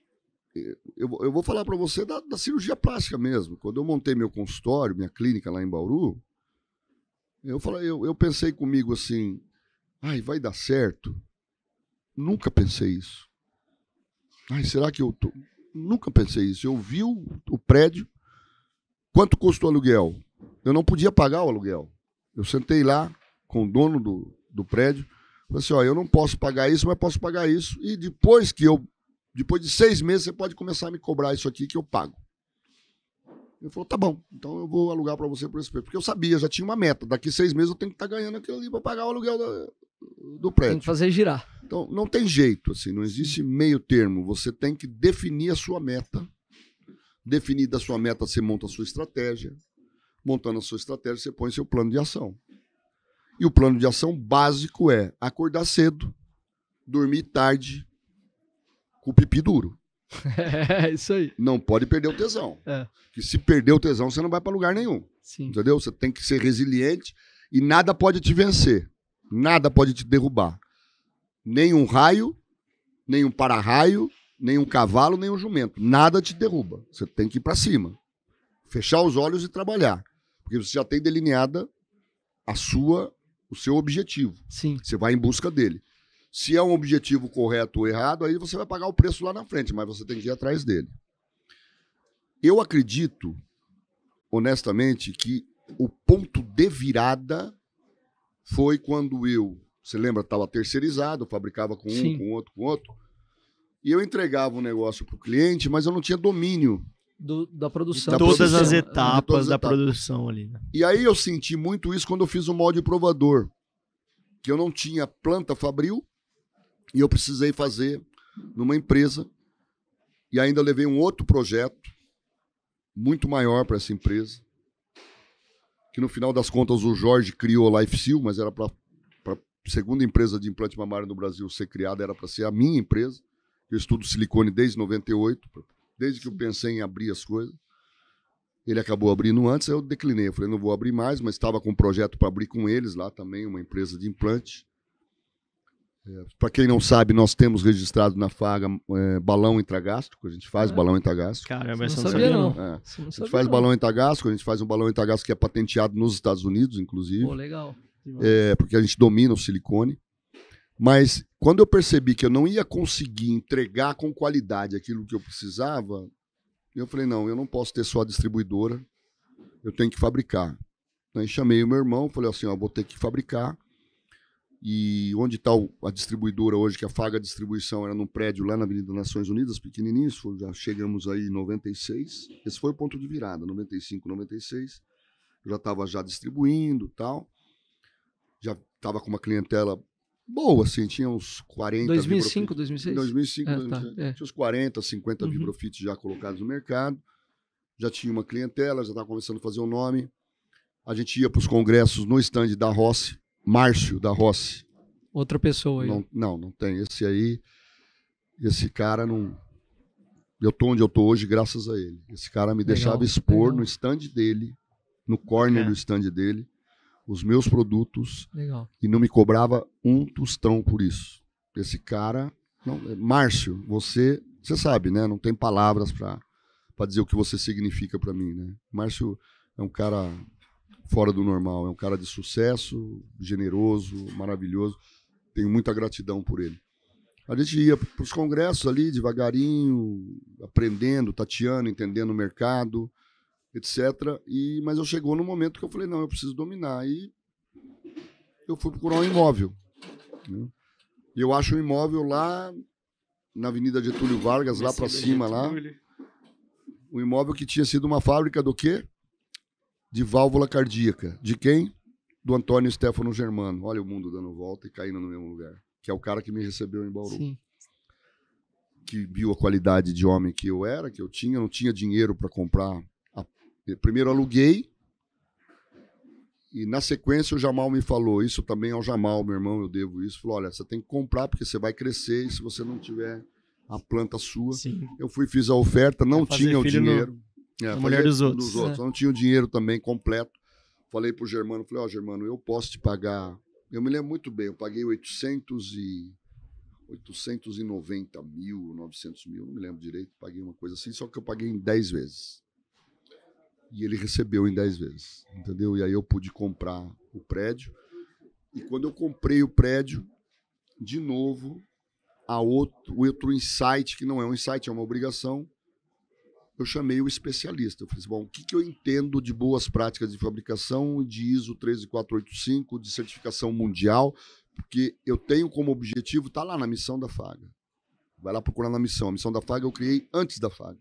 eu vou falar para você da cirurgia plástica mesmo. Quando eu montei meu consultório, minha clínica lá em Bauru, eu pensei comigo assim, ai, vai dar certo? Nunca pensei isso. Ai, será que eu tô... Nunca pensei isso. Eu vi o prédio, quanto custou o aluguel? Eu não podia pagar o aluguel. Eu sentei lá com o dono do prédio, falei assim, ó, eu não posso pagar isso, mas posso pagar isso, e depois de 6 meses você pode começar a me cobrar isso aqui que eu pago. Ele falou, tá bom, então eu vou alugar para você por esse preço. Porque eu sabia, já tinha uma meta, daqui 6 meses eu tenho que estar ganhando aquilo ali para pagar o aluguel do prédio. Tem que fazer girar. Então, não tem jeito, assim, não existe meio termo. Você tem que definir a sua meta. Definida a sua meta, você monta a sua estratégia. Montando a sua estratégia, você põe seu plano de ação. E o plano de ação básico é acordar cedo, dormir tarde, com o pipi duro. É isso aí. Não pode perder o tesão. É. Porque se perder o tesão, você não vai para lugar nenhum. Sim. Entendeu? Você tem que ser resiliente e nada pode te vencer. Nada pode te derrubar. Nem um raio, nem um para-raio, nem um cavalo, nem um jumento. Nada te derruba. Você tem que ir para cima. Fechar os olhos e trabalhar. Porque você já tem delineada o seu objetivo. Sim. Você vai em busca dele. Se é um objetivo correto ou errado, aí você vai pagar o preço lá na frente, mas você tem que ir atrás dele. Eu acredito, honestamente, que o ponto de virada foi quando você lembra, estava terceirizado, eu fabricava com Sim. com outro, e eu entregava um negócio para o cliente, mas eu não tinha domínio. Da produção. Da Todas produção. as De etapas todas as da etapas. produção ali, né? E aí eu senti muito isso quando eu fiz o molde provador, que eu não tinha planta fabril, e eu precisei fazer numa empresa, e ainda levei um outro projeto, muito maior para essa empresa, que no final das contas o Jorge criou a LifeSeal, mas era para a segunda empresa de implante mamário no Brasil ser criada, era para ser a minha empresa. Eu estudo silicone desde 98, desde que eu pensei em abrir as coisas. Ele acabou abrindo antes, aí eu declinei. Eu falei, não vou abrir mais, mas estava com um projeto para abrir com eles lá também, uma empresa de implante. Para quem não sabe, nós temos registrado na Faga balão intragástrico, a gente faz balão intragástrico. Caramba, Você essa não não sabia, sabia, não. não. Você não A gente sabia, faz não. balão intragástrico, a gente faz um balão intragástrico que é patenteado nos Estados Unidos, inclusive. Pô, legal. Porque a gente domina o silicone. Mas quando eu percebi que eu não ia conseguir entregar com qualidade aquilo que eu precisava, eu falei, não, eu não posso ter só a distribuidora, eu tenho que fabricar. Aí chamei o meu irmão, falei assim, ó, vou ter que fabricar. E onde está a distribuidora hoje, que a Faga Distribuição era num prédio lá na Avenida Nações Unidas, pequenininho, já chegamos aí em 96. Esse foi o ponto de virada, 95, 96. Eu já estava distribuindo e tal. Já estava com uma clientela boa, assim, tinha uns 40 2005, vibrofits. 2006? 2005, É, 2006. tá, é. Tinha uns 40, 50 Uhum. vibrofits já colocados no mercado. Já tinha uma clientela, já estava começando a fazer o nome. A gente ia para os congressos no stand da Rossi, Márcio da Rossi. Outra pessoa aí. Não tem. Esse cara não... Eu tô onde eu tô hoje graças a ele. Esse cara me deixava expor no stand dele, no corner do stand dele, os meus produtos. Legal. E não me cobrava um tostão por isso. Esse cara... Não, Márcio, você sabe, né? Não tem palavras para dizer o que você significa para mim, né? Márcio é um cara fora do normal, é um cara de sucesso, generoso, maravilhoso. Tenho muita gratidão por ele. A gente ia para os congressos ali, devagarinho, aprendendo, tateando, entendendo o mercado, etc. Mas eu chegou no momento que eu falei, não, eu preciso dominar. E eu fui procurar um imóvel. Né? E eu acho um imóvel lá na Avenida Getúlio Vargas, lá para cima, lá. Um imóvel que tinha sido uma fábrica do quê? De válvula cardíaca. De quem? Do Antônio Stefano Germano. Olha o mundo dando volta e caindo no mesmo lugar. Que é o cara que me recebeu em Bauru. Sim. Que viu a qualidade de homem que eu era, que eu tinha. Não tinha dinheiro para comprar. Primeiro aluguei. E na sequência o Jamal me falou, isso também ao Jamal, meu irmão, eu devo isso. Falou, olha, você tem que comprar porque você vai crescer e se você não tiver a planta sua. Sim. Eu fiz a oferta, não tinha o dinheiro. A mulher dos outros. Não tinha o dinheiro também completo. Falei pro Germano, falei, Germano, eu posso te pagar... Eu me lembro muito bem, eu paguei 890 mil, 900 mil, não me lembro direito, paguei uma coisa assim, só que eu paguei em 10 vezes. E ele recebeu em 10 vezes, entendeu? E aí eu pude comprar o prédio. E quando eu comprei o prédio, de novo, outro insight, que não é um insight, é uma obrigação, eu chamei o especialista. Eu falei assim, bom, o que eu entendo de boas práticas de fabricação, de ISO 13485, de certificação mundial, porque eu tenho como objetivo, tá lá na missão da FAGA. Vai lá procurar na missão. A missão da FAGA eu criei antes da FAGA.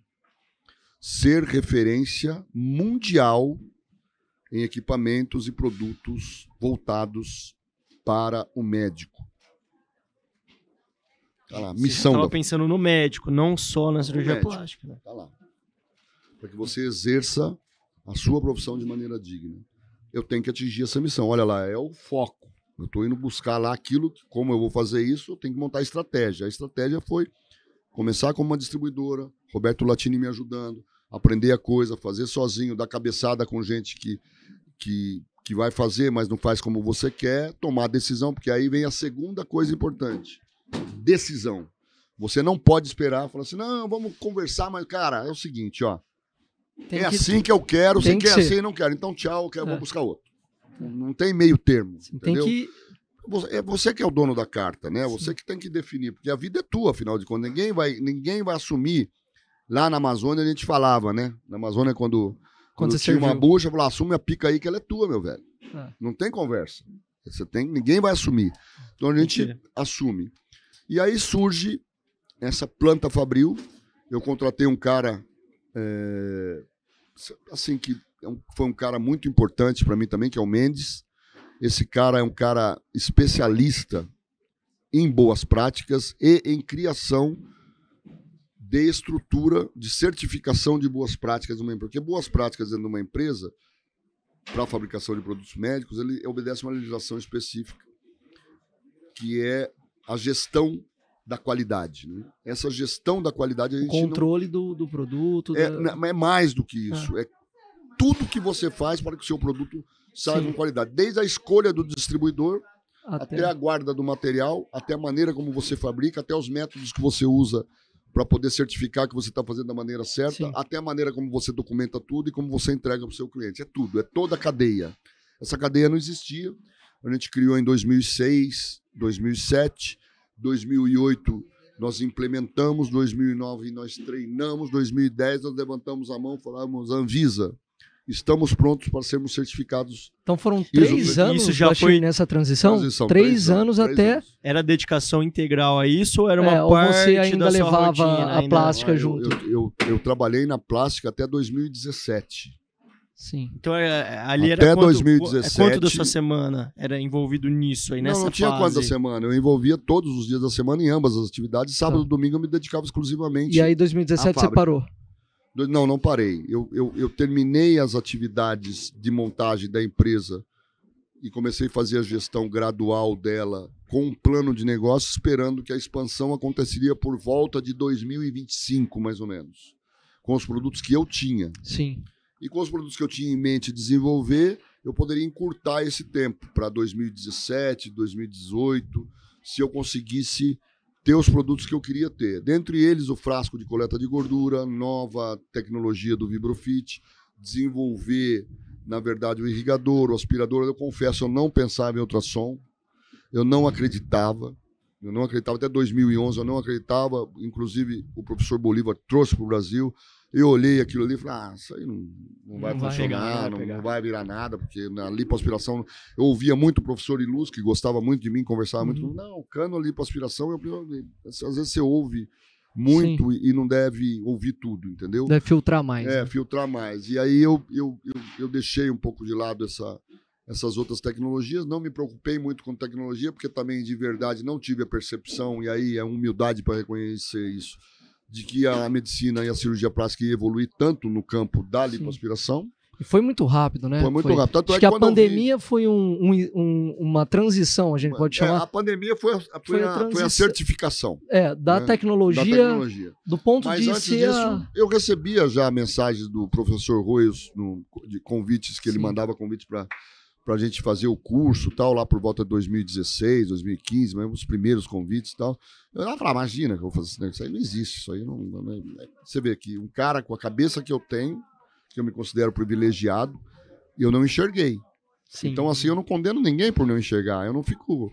Ser referência mundial em equipamentos e produtos voltados para o médico. Tá lá, missão. Você estava pensando no médico, não só na cirurgia plástica. Né? Tá lá. Para que você exerça a sua profissão de maneira digna. Eu tenho que atingir essa missão. Olha lá, é o foco. Eu estou indo buscar lá aquilo, como eu vou fazer isso, eu tenho que montar a estratégia. A estratégia foi começar como uma distribuidora, Roberto Latini me ajudando, aprender a coisa, fazer sozinho, dar cabeçada com gente que vai fazer, mas não faz como você quer, tomar decisão, porque aí vem a segunda coisa importante. Decisão. Você não pode esperar, falar assim, não, vamos conversar, mas, cara, é o seguinte, ó, assim que eu quero, você quer assim, não quero, então tchau, eu vou buscar outro. Não tem meio termo, entendeu? Você que é o dono da carta, né? Sim. Você que tem que definir, porque a vida é tua, afinal de contas. Ninguém vai assumir. Lá na Amazônia a gente falava, né? Na Amazônia, quando tinha uma bucha, falava, assume a pica aí que ela é tua, meu velho. Não tem conversa. Ninguém vai assumir. Então a gente assume. E aí surge essa planta fabril. Eu contratei um cara, assim, que foi um cara muito importante para mim também, que é o Mendes. Esse cara é um cara especialista em boas práticas e em criação de estrutura de certificação de boas práticas numa empresa. Porque boas práticas dentro de uma empresa, para a fabricação de produtos médicos, ele obedece a uma legislação específica, que é a gestão da qualidade. Né? Essa gestão da qualidade... O controle do produto... É mais do que isso. É tudo que você faz para que o seu produto saia com qualidade. Desde a escolha do distribuidor, até a guarda do material, até a maneira como você fabrica, até os métodos que você usa para poder certificar que você está fazendo da maneira certa, até a maneira como você documenta tudo e como você entrega para o seu cliente. É tudo, é toda a cadeia. Essa cadeia não existia. A gente criou em 2006, 2007, 2008 nós implementamos, 2009 nós treinamos, 2010 nós levantamos a mão e falamos, Anvisa, estamos prontos para sermos certificados. Então foram 3 anos isso já foi nessa transição? 3 anos até... Era dedicação integral a isso ou era uma parte ou você ainda da sua levava rotina, a plástica junto? Eu trabalhei na plástica até 2017. Sim. Então, ali Até era 2017. quanto da sua semana era envolvido nisso aí, nessa Não tinha fase? quanto da semana. Eu envolvia todos os dias da semana em ambas as atividades. Sábado e domingo eu me dedicava exclusivamente. E aí, em 2017, você parou? Não parei. Eu terminei as atividades de montagem da empresa e comecei a fazer a gestão gradual dela com um plano de negócio, esperando que a expansão aconteceria por volta de 2025, mais ou menos, com os produtos que eu tinha. Sim. E com os produtos que eu tinha em mente desenvolver, eu poderia encurtar esse tempo para 2017, 2018, se eu conseguisse ter os produtos que eu queria ter. Dentre eles, o frasco de coleta de gordura, nova tecnologia do Vibrofit, desenvolver, na verdade, o irrigador, o aspirador. Eu confesso, eu não pensava em ultrassom, eu não acreditava. Até 2011, eu não acreditava. Inclusive, o professor Bolívar trouxe para o Brasil. Eu olhei aquilo ali e falei, isso aí não vai funcionar, não vai virar nada, porque na lipoaspiração, eu ouvia muito o professor Ilus, que gostava muito de mim, conversava muito comigo. Não, cano lipoaspiração, às vezes você ouve muito e não deve ouvir tudo, entendeu? Deve filtrar mais. Né? Filtrar mais. E aí eu deixei um pouco de lado essas outras tecnologias, não me preocupei muito com tecnologia, porque também, de verdade, não tive a percepção, e aí é humildade para reconhecer isso, de que a medicina e a cirurgia plástica ia evoluir tanto no campo da lipoaspiração. E foi muito rápido, né? Foi muito rápido. Tanto acho que a pandemia foi uma transição, a gente pode chamar. A pandemia foi a certificação. Da tecnologia, do ponto Mas de antes ser... disso, eu recebia já mensagens do professor Royos, de convites, que ele mandava convites para a gente fazer o curso, tal, lá por volta de 2016, 2015, mesmo os primeiros convites e tal. Eu falava, imagina que eu vou fazer isso aí, não existe, isso aí não. Você vê aqui, um cara com a cabeça que eu tenho, que eu me considero privilegiado, eu não enxerguei. Sim. Então, assim, eu não condeno ninguém por não enxergar, eu não fico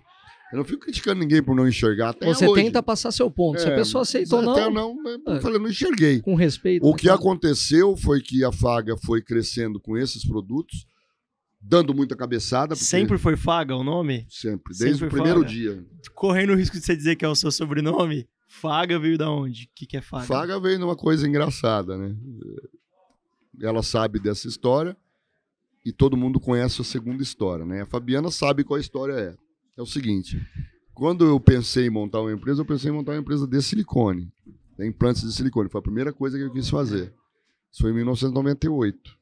criticando ninguém por não enxergar até Você hoje. tenta passar seu ponto, se a pessoa aceita ou não... Até eu falei, não enxerguei. Com respeito. O que aconteceu foi que a Faga foi crescendo com esses produtos, dando muita cabeçada. Sempre foi Faga o nome? Sempre, desde o primeiro dia. Correndo o risco de você dizer que é o seu sobrenome, Faga veio da onde? O que é Faga? Faga veio de uma coisa engraçada, né? Ela sabe dessa história e todo mundo conhece a segunda história, né? A Fabiana sabe qual a história é. É o seguinte, quando eu pensei em montar uma empresa, eu pensei em montar uma empresa de silicone, de implantes de silicone. Foi a primeira coisa que eu quis fazer. Isso foi em 1998.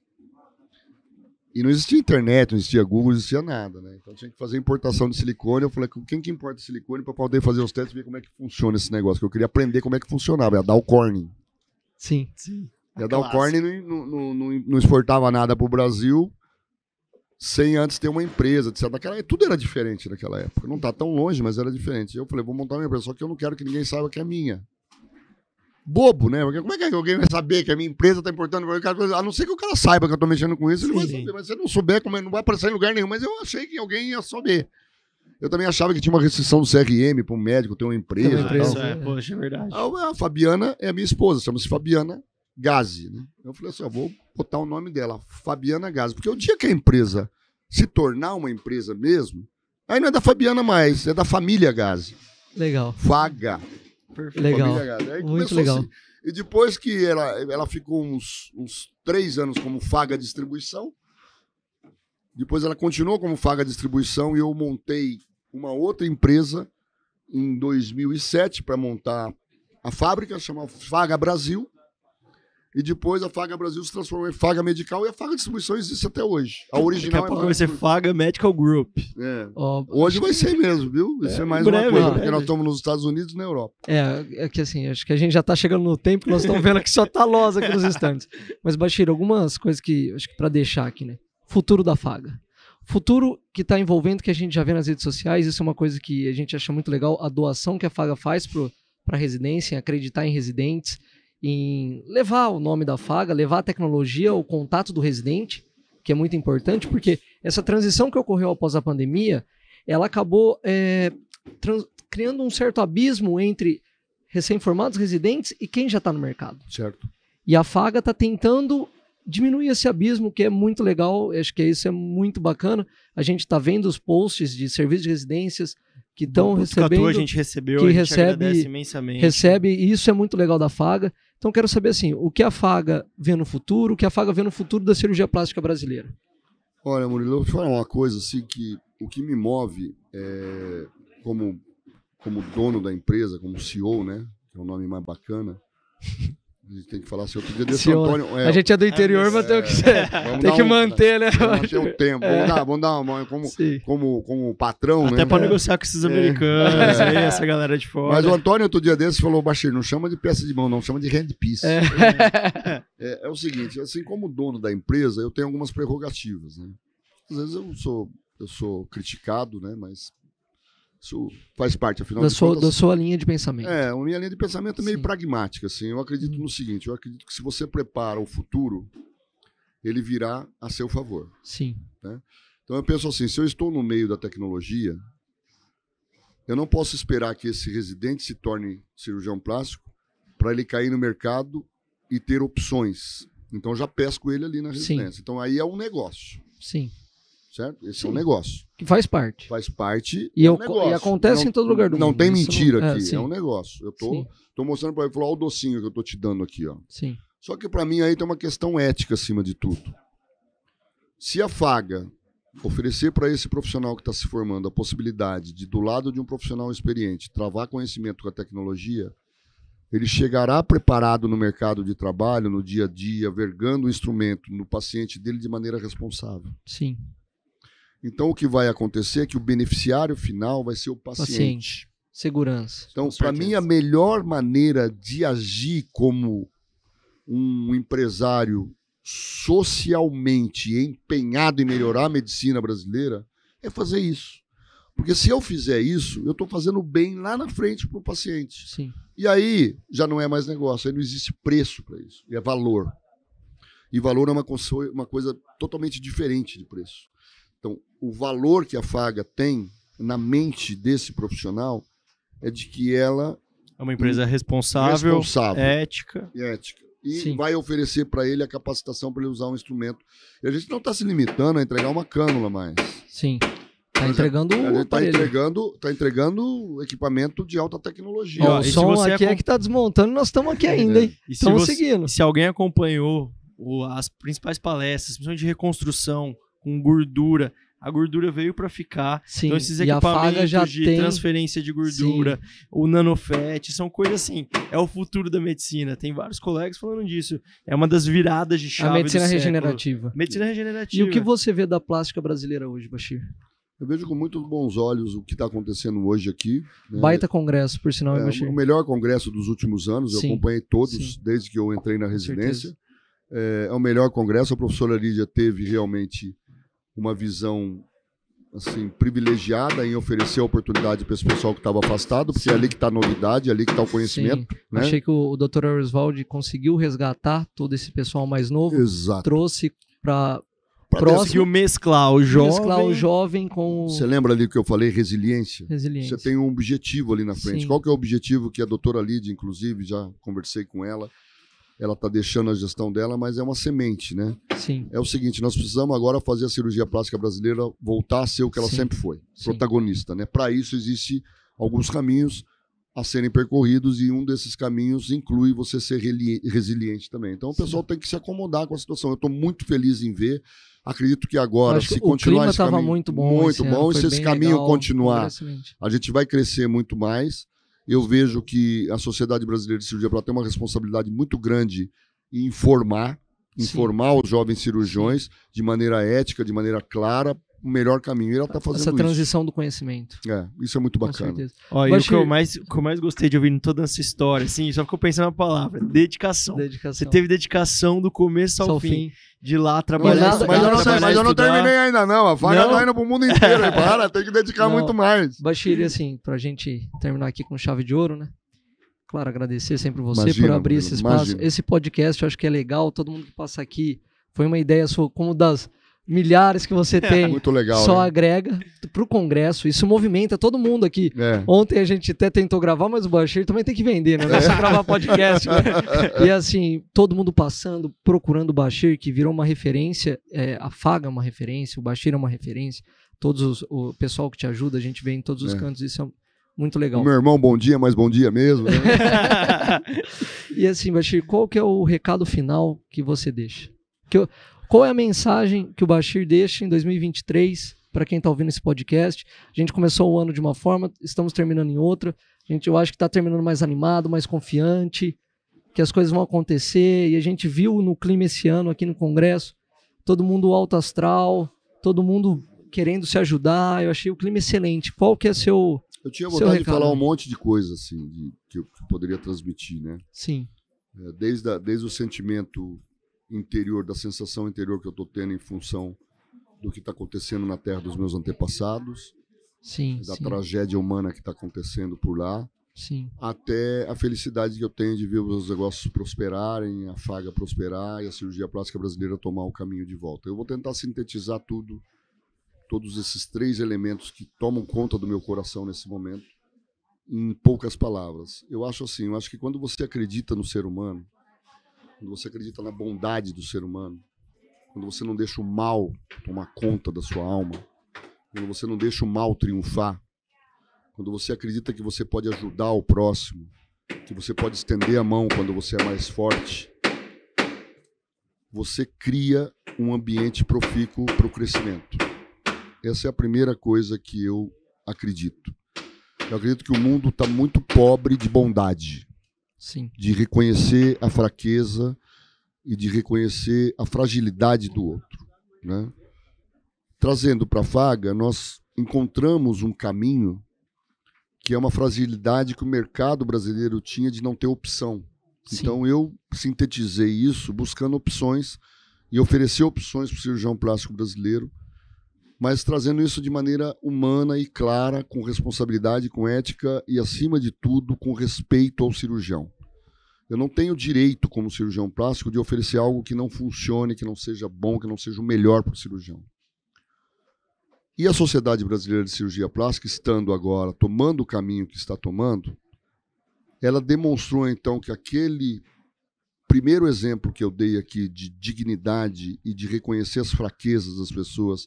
E não existia internet, não existia Google, não existia nada, né? Então tinha que fazer importação de silicone. Eu falei, quem que importa silicone para poder fazer os testes e ver como é que funciona esse negócio? Que eu queria aprender como é que funcionava. Ia dar o Corning. Sim. E a Dow Corning não exportava nada para o Brasil sem antes ter uma empresa. Tudo era diferente naquela época. Não está tão longe, mas era diferente. Eu falei, vou montar uma empresa, só que eu não quero que ninguém saiba que é minha. Bobo, né? Porque como é que alguém vai saber que a minha empresa está importando? A não ser que o cara saiba que eu estou mexendo com isso, ele vai saber. Mas se ele não souber, não vai aparecer em lugar nenhum. Mas eu achei que alguém ia saber. Eu também achava que tinha uma restrição do CRM para um médico ter uma empresa. Poxa, é verdade. A Fabiana é a minha esposa, chama-se Fabiana Gazi, né? Eu falei assim, vou botar o nome dela, Fabiana Gazi, porque o dia que a empresa se tornar uma empresa mesmo, aí não é da Fabiana mais, é da família Gazi. Legal. Faga. Perfeito. Legal. Aí muito legal. Assim. E depois que ela ficou uns 3 anos como Faga Distribuição, depois ela continuou como Faga Distribuição e eu montei uma outra empresa em 2007 para montar a fábrica, chamada Faga Brasil. E depois a Faga Brasil se transformou em Faga Medical e a Faga Distribuição existe até hoje. A original Daqui a pouco vai ser Faga Medical Group. Hoje vai ser mesmo, viu? Vai ser mais uma coisa, porque nós estamos nos Estados Unidos e na Europa. É que assim, acho que a gente já está chegando no tempo que nós estamos vendo que só tá losa aqui nos estantes. Mas, Bachir, algumas coisas que acho que para deixar aqui, né? Futuro da Faga. Futuro que está envolvendo, que a gente já vê nas redes sociais, isso é uma coisa que a gente acha muito legal, a doação que a Faga faz para a residência, em acreditar em residentes, em levar o nome da Faga, levar a tecnologia, o contato do residente, que é muito importante, porque essa transição que ocorreu após a pandemia, ela acabou criando um certo abismo entre recém-formados residentes e quem já está no mercado. Certo. E a Faga está tentando diminuir esse abismo, que é muito legal, acho que isso é muito bacana. A gente está vendo os posts de serviços de residências que estão recebendo, a gente recebeu, que a gente agradece imensamente. recebe, e isso é muito legal da Faga. Então quero saber assim, o que a Faga vê no futuro, o que a Faga vê no futuro da cirurgia plástica brasileira. Olha, Murilo, eu vou te falar uma coisa assim, que o que me move como dono da empresa, como CEO, né, que é um nome mais bacana. A gente tem que falar assim, outro dia desse Antônio... a gente é do interior, mas tem que manter, né? Vamos manter o tempo. Vamos dar uma... Como patrão, até né? para negociar com esses americanos, aí, essa galera de fora. Mas o Antônio, outro dia desse, falou, Bachir, não chama de peça de mão, não, chama de handpiece. É o seguinte, assim, como dono da empresa, eu tenho algumas prerrogativas, né? Às vezes eu sou criticado, né? Mas... isso faz parte, afinal de contas... Da sua linha de pensamento. A minha linha de pensamento é meio pragmática, assim. Eu acredito no seguinte, eu acredito que se você prepara o futuro, ele virá a seu favor. Sim. Né? Então eu penso assim, se eu estou no meio da tecnologia, eu não posso esperar que esse residente se torne cirurgião plástico para ele cair no mercado e ter opções. Então eu já pesco ele ali na residência. Sim. Então aí é um negócio. Sim. Certo? Esse é um negócio. Que faz parte. Faz parte e, é um negócio. E acontece em todo lugar do mundo. Não tem mentira aqui, é um negócio. Eu tô mostrando para ele, falou, olha o docinho que eu tô te dando aqui, ó. Sim. Só que para mim aí tem uma questão ética acima de tudo. Se a Faga oferecer para esse profissional que está se formando a possibilidade de, do lado de um profissional experiente, travar conhecimento com a tecnologia, ele chegará preparado no mercado de trabalho, no dia a dia, vergando o instrumento no paciente dele de maneira responsável. Sim. Então, o que vai acontecer é que o beneficiário final vai ser o paciente. Segurança. Então, para mim, a melhor maneira de agir como um empresário socialmente empenhado em melhorar a medicina brasileira é fazer isso. Porque se eu fizer isso, eu estou fazendo bem lá na frente para o paciente. Sim. E aí já não é mais negócio, aí não existe preço para isso, é valor. E valor é uma coisa totalmente diferente de preço. Então, o valor que a Faga tem na mente desse profissional é de que ela é uma empresa responsável. Ética. E vai oferecer para ele a capacitação para ele usar um instrumento. E a gente não está se limitando a entregar uma cânula mais. Sim. Está entregando tá entregando equipamento de alta tecnologia. Ó, o som aqui é que está desmontando, nós estamos aqui ainda, hein? Estamos seguindo. Se alguém acompanhou as principais palestras, principalmente de reconstrução, com gordura, a gordura veio para ficar. Sim, então esses equipamentos de transferência de gordura, o nanofet, são coisas assim, é o futuro da medicina. Tem vários colegas falando disso. É uma das viradas de chave a medicina do regenerativa. Medicina regenerativa. E o que você vê da plástica brasileira hoje, Bachir? Eu vejo com muito bons olhos o que está acontecendo hoje aqui. Né? Baita congresso, por sinal, Bachir. O melhor congresso dos últimos anos, eu acompanhei todos desde que eu entrei na residência. É o melhor congresso, a professora Lídia teve realmente uma visão assim, privilegiada em oferecer oportunidade para esse pessoal que estava afastado, porque é ali que está a novidade, é ali que está o conhecimento. Né? Achei que o Dr. Oswald conseguiu resgatar todo esse pessoal mais novo, trouxe para conseguiu mesclar o jovem com... Você lembra ali que eu falei, resiliência? Resiliência. Você tem um objetivo ali na frente. Qual que é o objetivo que a doutora Lídia, inclusive, já conversei com ela, ela está deixando a gestão dela, mas é uma semente, né? Sim. É o seguinte, nós precisamos agora fazer a cirurgia plástica brasileira voltar a ser o que ela sempre foi, protagonista, né? Para isso, existem alguns caminhos a serem percorridos e um desses caminhos inclui você ser resiliente também. Então, o pessoal tem que se acomodar com a situação. Eu estou muito feliz em ver. Acredito que agora, se continuar esse caminho... muito bom. E se esse caminho continuar, a gente vai crescer muito mais. Eu vejo que a Sociedade Brasileira de Cirurgia Plástica tem uma responsabilidade muito grande em informar os jovens cirurgiões de maneira ética, de maneira clara, o melhor caminho. E ela está fazendo essa transição do conhecimento. Isso é muito bacana. Com certeza. E o que eu mais gostei de ouvir em toda essa história, assim, só ficou pensando na palavra, dedicação. Você teve dedicação do começo ao fim. De lá trabalhar. Mas eu não terminei ainda, não. A Faga tá indo pro mundo inteiro. Tem que dedicar muito mais. Bachir, assim, pra gente terminar aqui com chave de ouro, né? Claro, agradecer sempre você por abrir esse espaço. Esse podcast eu acho que é legal. Todo mundo que passa aqui foi uma ideia sua, como milhares que você tem, Muito legal, só né? agrega pro Congresso. Isso movimenta todo mundo aqui. Ontem a gente até tentou gravar, mas o Bashir também tem que vender, né? Não é só gravar podcast, né? E assim, todo mundo passando, procurando o Bashir, que virou uma referência. A Faga é uma referência, o Bashir é uma referência. O pessoal que te ajuda, a gente vê em todos os cantos. Isso é muito legal. O meu irmão, bom dia, mas bom dia mesmo. Né? E assim, Bashir, qual que é o recado final que você deixa? Qual é a mensagem que o Bashir deixa em 2023 para quem está ouvindo esse podcast? A gente começou o ano de uma forma, estamos terminando em outra. Eu acho que está terminando mais animado, mais confiante, que as coisas vão acontecer. E a gente viu no clima esse ano aqui no Congresso, todo mundo alto astral, todo mundo querendo se ajudar. Eu achei o clima excelente. Qual que é seu Eu tinha vontade de recado? falar um monte de coisa assim, que eu poderia transmitir, né? Sim. Desde o sentimento interior, da sensação interior que eu estou tendo em função do que está acontecendo na terra dos meus antepassados, da tragédia humana que está acontecendo por lá, até a felicidade que eu tenho de ver os negócios prosperarem, a Faga prosperar e a cirurgia plástica brasileira tomar o caminho de volta. Eu vou tentar sintetizar todos esses 3 elementos que tomam conta do meu coração nesse momento, em poucas palavras. Eu acho que quando você acredita no ser humano, quando você acredita na bondade do ser humano, quando você não deixa o mal tomar conta da sua alma, quando você não deixa o mal triunfar, quando você acredita que você pode ajudar o próximo, que você pode estender a mão quando você é mais forte, você cria um ambiente profícuo para o crescimento. Essa é a primeira coisa que eu acredito. Eu acredito que o mundo está muito pobre de bondade. Sim. De reconhecer a fraqueza e de reconhecer a fragilidade do outro, né? Trazendo para a Faga, nós encontramos um caminho que é uma fragilidade que o mercado brasileiro tinha de não ter opção. Sim. Então eu sintetizei isso buscando opções e oferecer opções para o cirurgião plástico brasileiro, mas trazendo isso de maneira humana e clara, com responsabilidade, com ética e, acima de tudo, com respeito ao cirurgião. Eu não tenho direito, como cirurgião plástico, de oferecer algo que não funcione, que não seja bom, que não seja o melhor para o cirurgião. E a Sociedade Brasileira de Cirurgia Plástica, estando agora, tomando o caminho que está tomando, ela demonstrou, então, que aquele primeiro exemplo que eu dei aqui de dignidade e de reconhecer as fraquezas das pessoas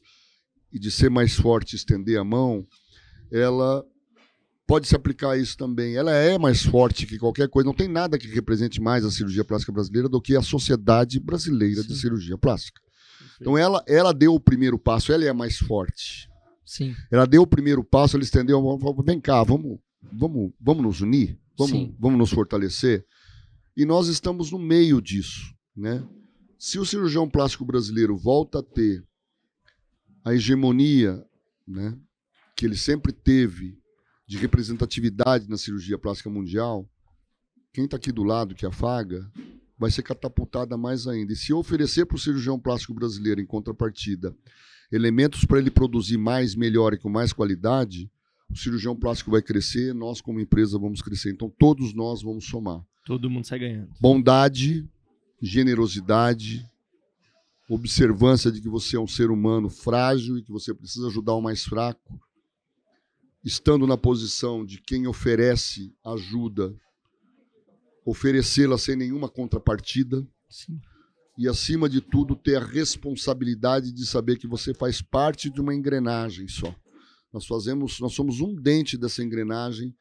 e de ser mais forte e estender a mão, ela pode se aplicar a isso também. Ela é mais forte que qualquer coisa. Não tem nada que represente mais a cirurgia plástica brasileira do que a Sociedade Brasileira de Cirurgia Plástica. Então ela deu o primeiro passo, ela é mais forte. Sim. Ela deu o primeiro passo, ela estendeu a mão, falou, vem cá, vamos nos unir, vamos nos fortalecer. E nós estamos no meio disso, né? Se o cirurgião plástico brasileiro volta a ter a hegemonia, né, que ele sempre teve de representatividade na cirurgia plástica mundial, quem está aqui do lado, que é a Faga, vai ser catapultada mais ainda. E se eu oferecer para o cirurgião plástico brasileiro, em contrapartida, elementos para ele produzir mais, melhor e com mais qualidade, o cirurgião plástico vai crescer, nós como empresa vamos crescer. Então todos nós vamos somar. Todo mundo sai ganhando. Bondade, generosidade, observância de que você é um ser humano frágil e que você precisa ajudar o mais fraco, estando na posição de quem oferece ajuda, oferecê-la sem nenhuma contrapartida. Sim. E, acima de tudo, ter a responsabilidade de saber que você faz parte de uma engrenagem só. Nós somos um dente dessa engrenagem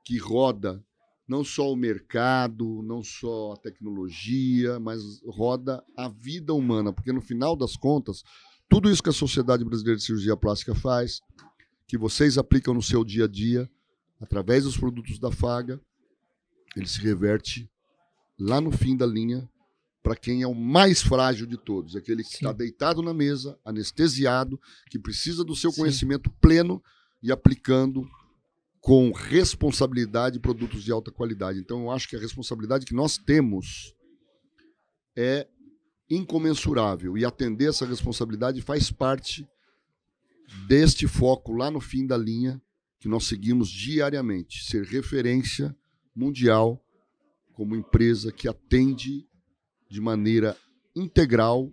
que roda não só o mercado, não só a tecnologia, mas roda a vida humana, porque no final das contas, tudo isso que a Sociedade Brasileira de Cirurgia Plástica faz, que vocês aplicam no seu dia a dia, através dos produtos da Faga, ele se reverte lá no fim da linha para quem é o mais frágil de todos, aquele que está deitado na mesa, anestesiado, que precisa do seu conhecimento pleno e aplicando com responsabilidade produtos de alta qualidade. Então, eu acho que a responsabilidade que nós temos é incomensurável, e atender essa responsabilidade faz parte deste foco lá no fim da linha que nós seguimos diariamente, ser referência mundial como empresa que atende de maneira integral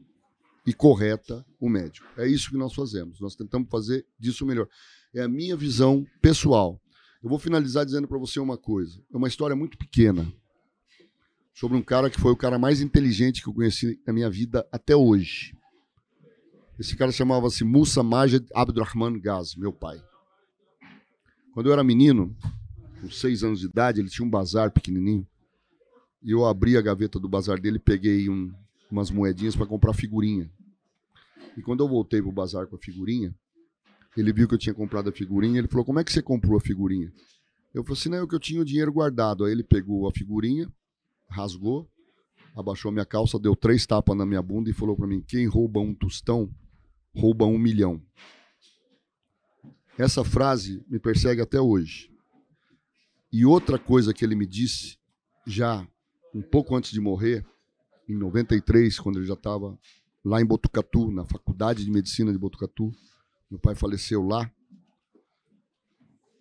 e correta o médico. É isso que nós fazemos. Nós tentamos fazer disso melhor. É a minha visão pessoal. Eu vou finalizar dizendo para você uma coisa. É uma história muito pequena sobre um cara que foi o cara mais inteligente que eu conheci na minha vida até hoje. Esse cara chamava-se Musa Majed Abdurrahman Gaz, meu pai. Quando eu era menino, com 6 anos de idade, ele tinha um bazar pequenininho. E eu abri a gaveta do bazar dele e peguei umas moedinhas para comprar figurinha. E quando eu voltei pro bazar com a figurinha, ele viu que eu tinha comprado a figurinha. Ele falou, como é que você comprou a figurinha? Eu falei assim, não, é que eu tinha o dinheiro guardado. Aí ele pegou a figurinha, rasgou, abaixou a minha calça, deu 3 tapas na minha bunda e falou para mim, quem rouba um tostão, rouba 1 milhão. Essa frase me persegue até hoje. E outra coisa que ele me disse, já um pouco antes de morrer, em 93, quando ele já estava lá em Botucatu, na Faculdade de Medicina de Botucatu, meu pai faleceu lá.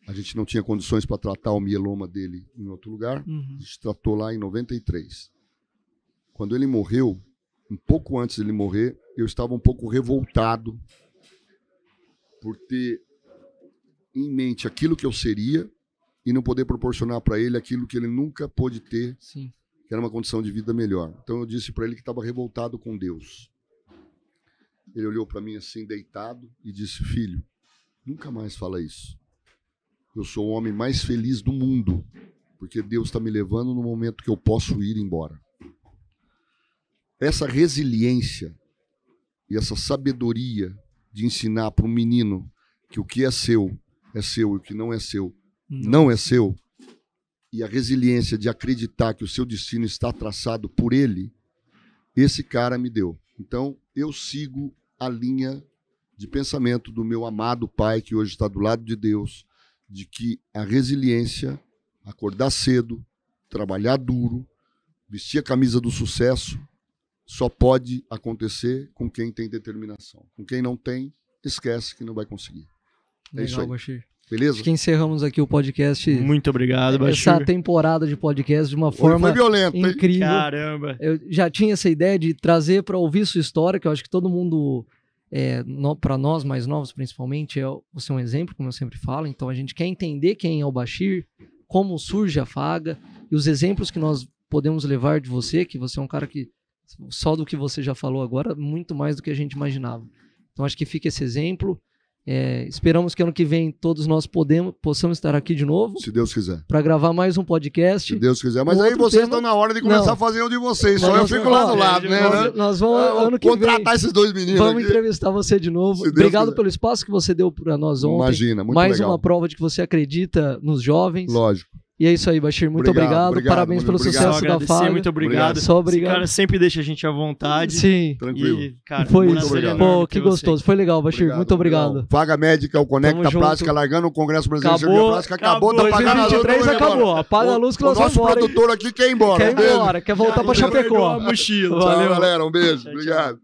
A gente não tinha condições para tratar o mieloma dele em outro lugar. A gente tratou lá em 93. Quando ele morreu, um pouco antes dele morrer, eu estava um pouco revoltado por ter em mente aquilo que eu seria e não poder proporcionar para ele aquilo que ele nunca pôde ter, Sim. que era uma condição de vida melhor. Então eu disse para ele que estava revoltado com Deus. Ele olhou para mim assim, deitado, e disse, filho, nunca mais fala isso. Eu sou o homem mais feliz do mundo, porque Deus está me levando no momento que eu posso ir embora. Essa resiliência e essa sabedoria de ensinar para um menino que o que é seu e o que não é seu não é seu, e a resiliência de acreditar que o seu destino está traçado por ele, esse cara me deu. Então, eu sigo a linha de pensamento do meu amado pai, que hoje está do lado de Deus, de que a resiliência, acordar cedo, trabalhar duro, vestir a camisa do sucesso, só pode acontecer com quem tem determinação. Com quem não tem, esquece que não vai conseguir. É isso aí. Bashir. Beleza? Acho que encerramos aqui o podcast. Muito obrigado, Bashir. Essa temporada de podcast de uma forma foi violento, hein? incrível. Caramba. Eu já tinha essa ideia de trazer para ouvir sua história, que eu acho que todo mundo, para nós mais novos principalmente, você é um exemplo, como eu sempre falo. Então a gente quer entender quem é o Bashir, como surge a Faga e os exemplos que nós podemos levar de você, que você é um cara que, só do que você já falou agora, muito mais do que a gente imaginava. Então acho que fica esse exemplo. Esperamos que ano que vem todos nós possamos estar aqui de novo. Se Deus quiser. Para gravar mais um podcast. Se Deus quiser. Mas aí vocês estão na hora de começar a fazer um de vocês. Só eu fico lá do lado, né? Nós vamos ano que vem contratar esses 2 meninos. Vamos aqui. entrevistar você de novo. Obrigado pelo espaço que você deu para nós ontem. Imagina, muito mais legal. uma prova de que você acredita nos jovens. Lógico. E é isso aí, Bashir. Muito obrigado. Parabéns pelo sucesso da Faga. Muito obrigado. Só obrigado. Esse cara sempre deixa a gente à vontade. Sim. Tranquilo. E, cara, foi muito isso. obrigado. Pô, que gostoso. Foi legal, Bashir. Obrigado, muito obrigado. Legal. Faga Médica, o Conecta Tamo Plástica, junto. largando o Congresso Brasileiro de Cirurgia Plástica. Acabou, tá pagando a luz. 2023 acabou. Apaga a luz que nós vamos embora. O embora. nosso produtor aqui quer ir embora. Quer ir embora. Quer voltar pra Chapecó. A mochila. Valeu, galera. Um beijo. Obrigado.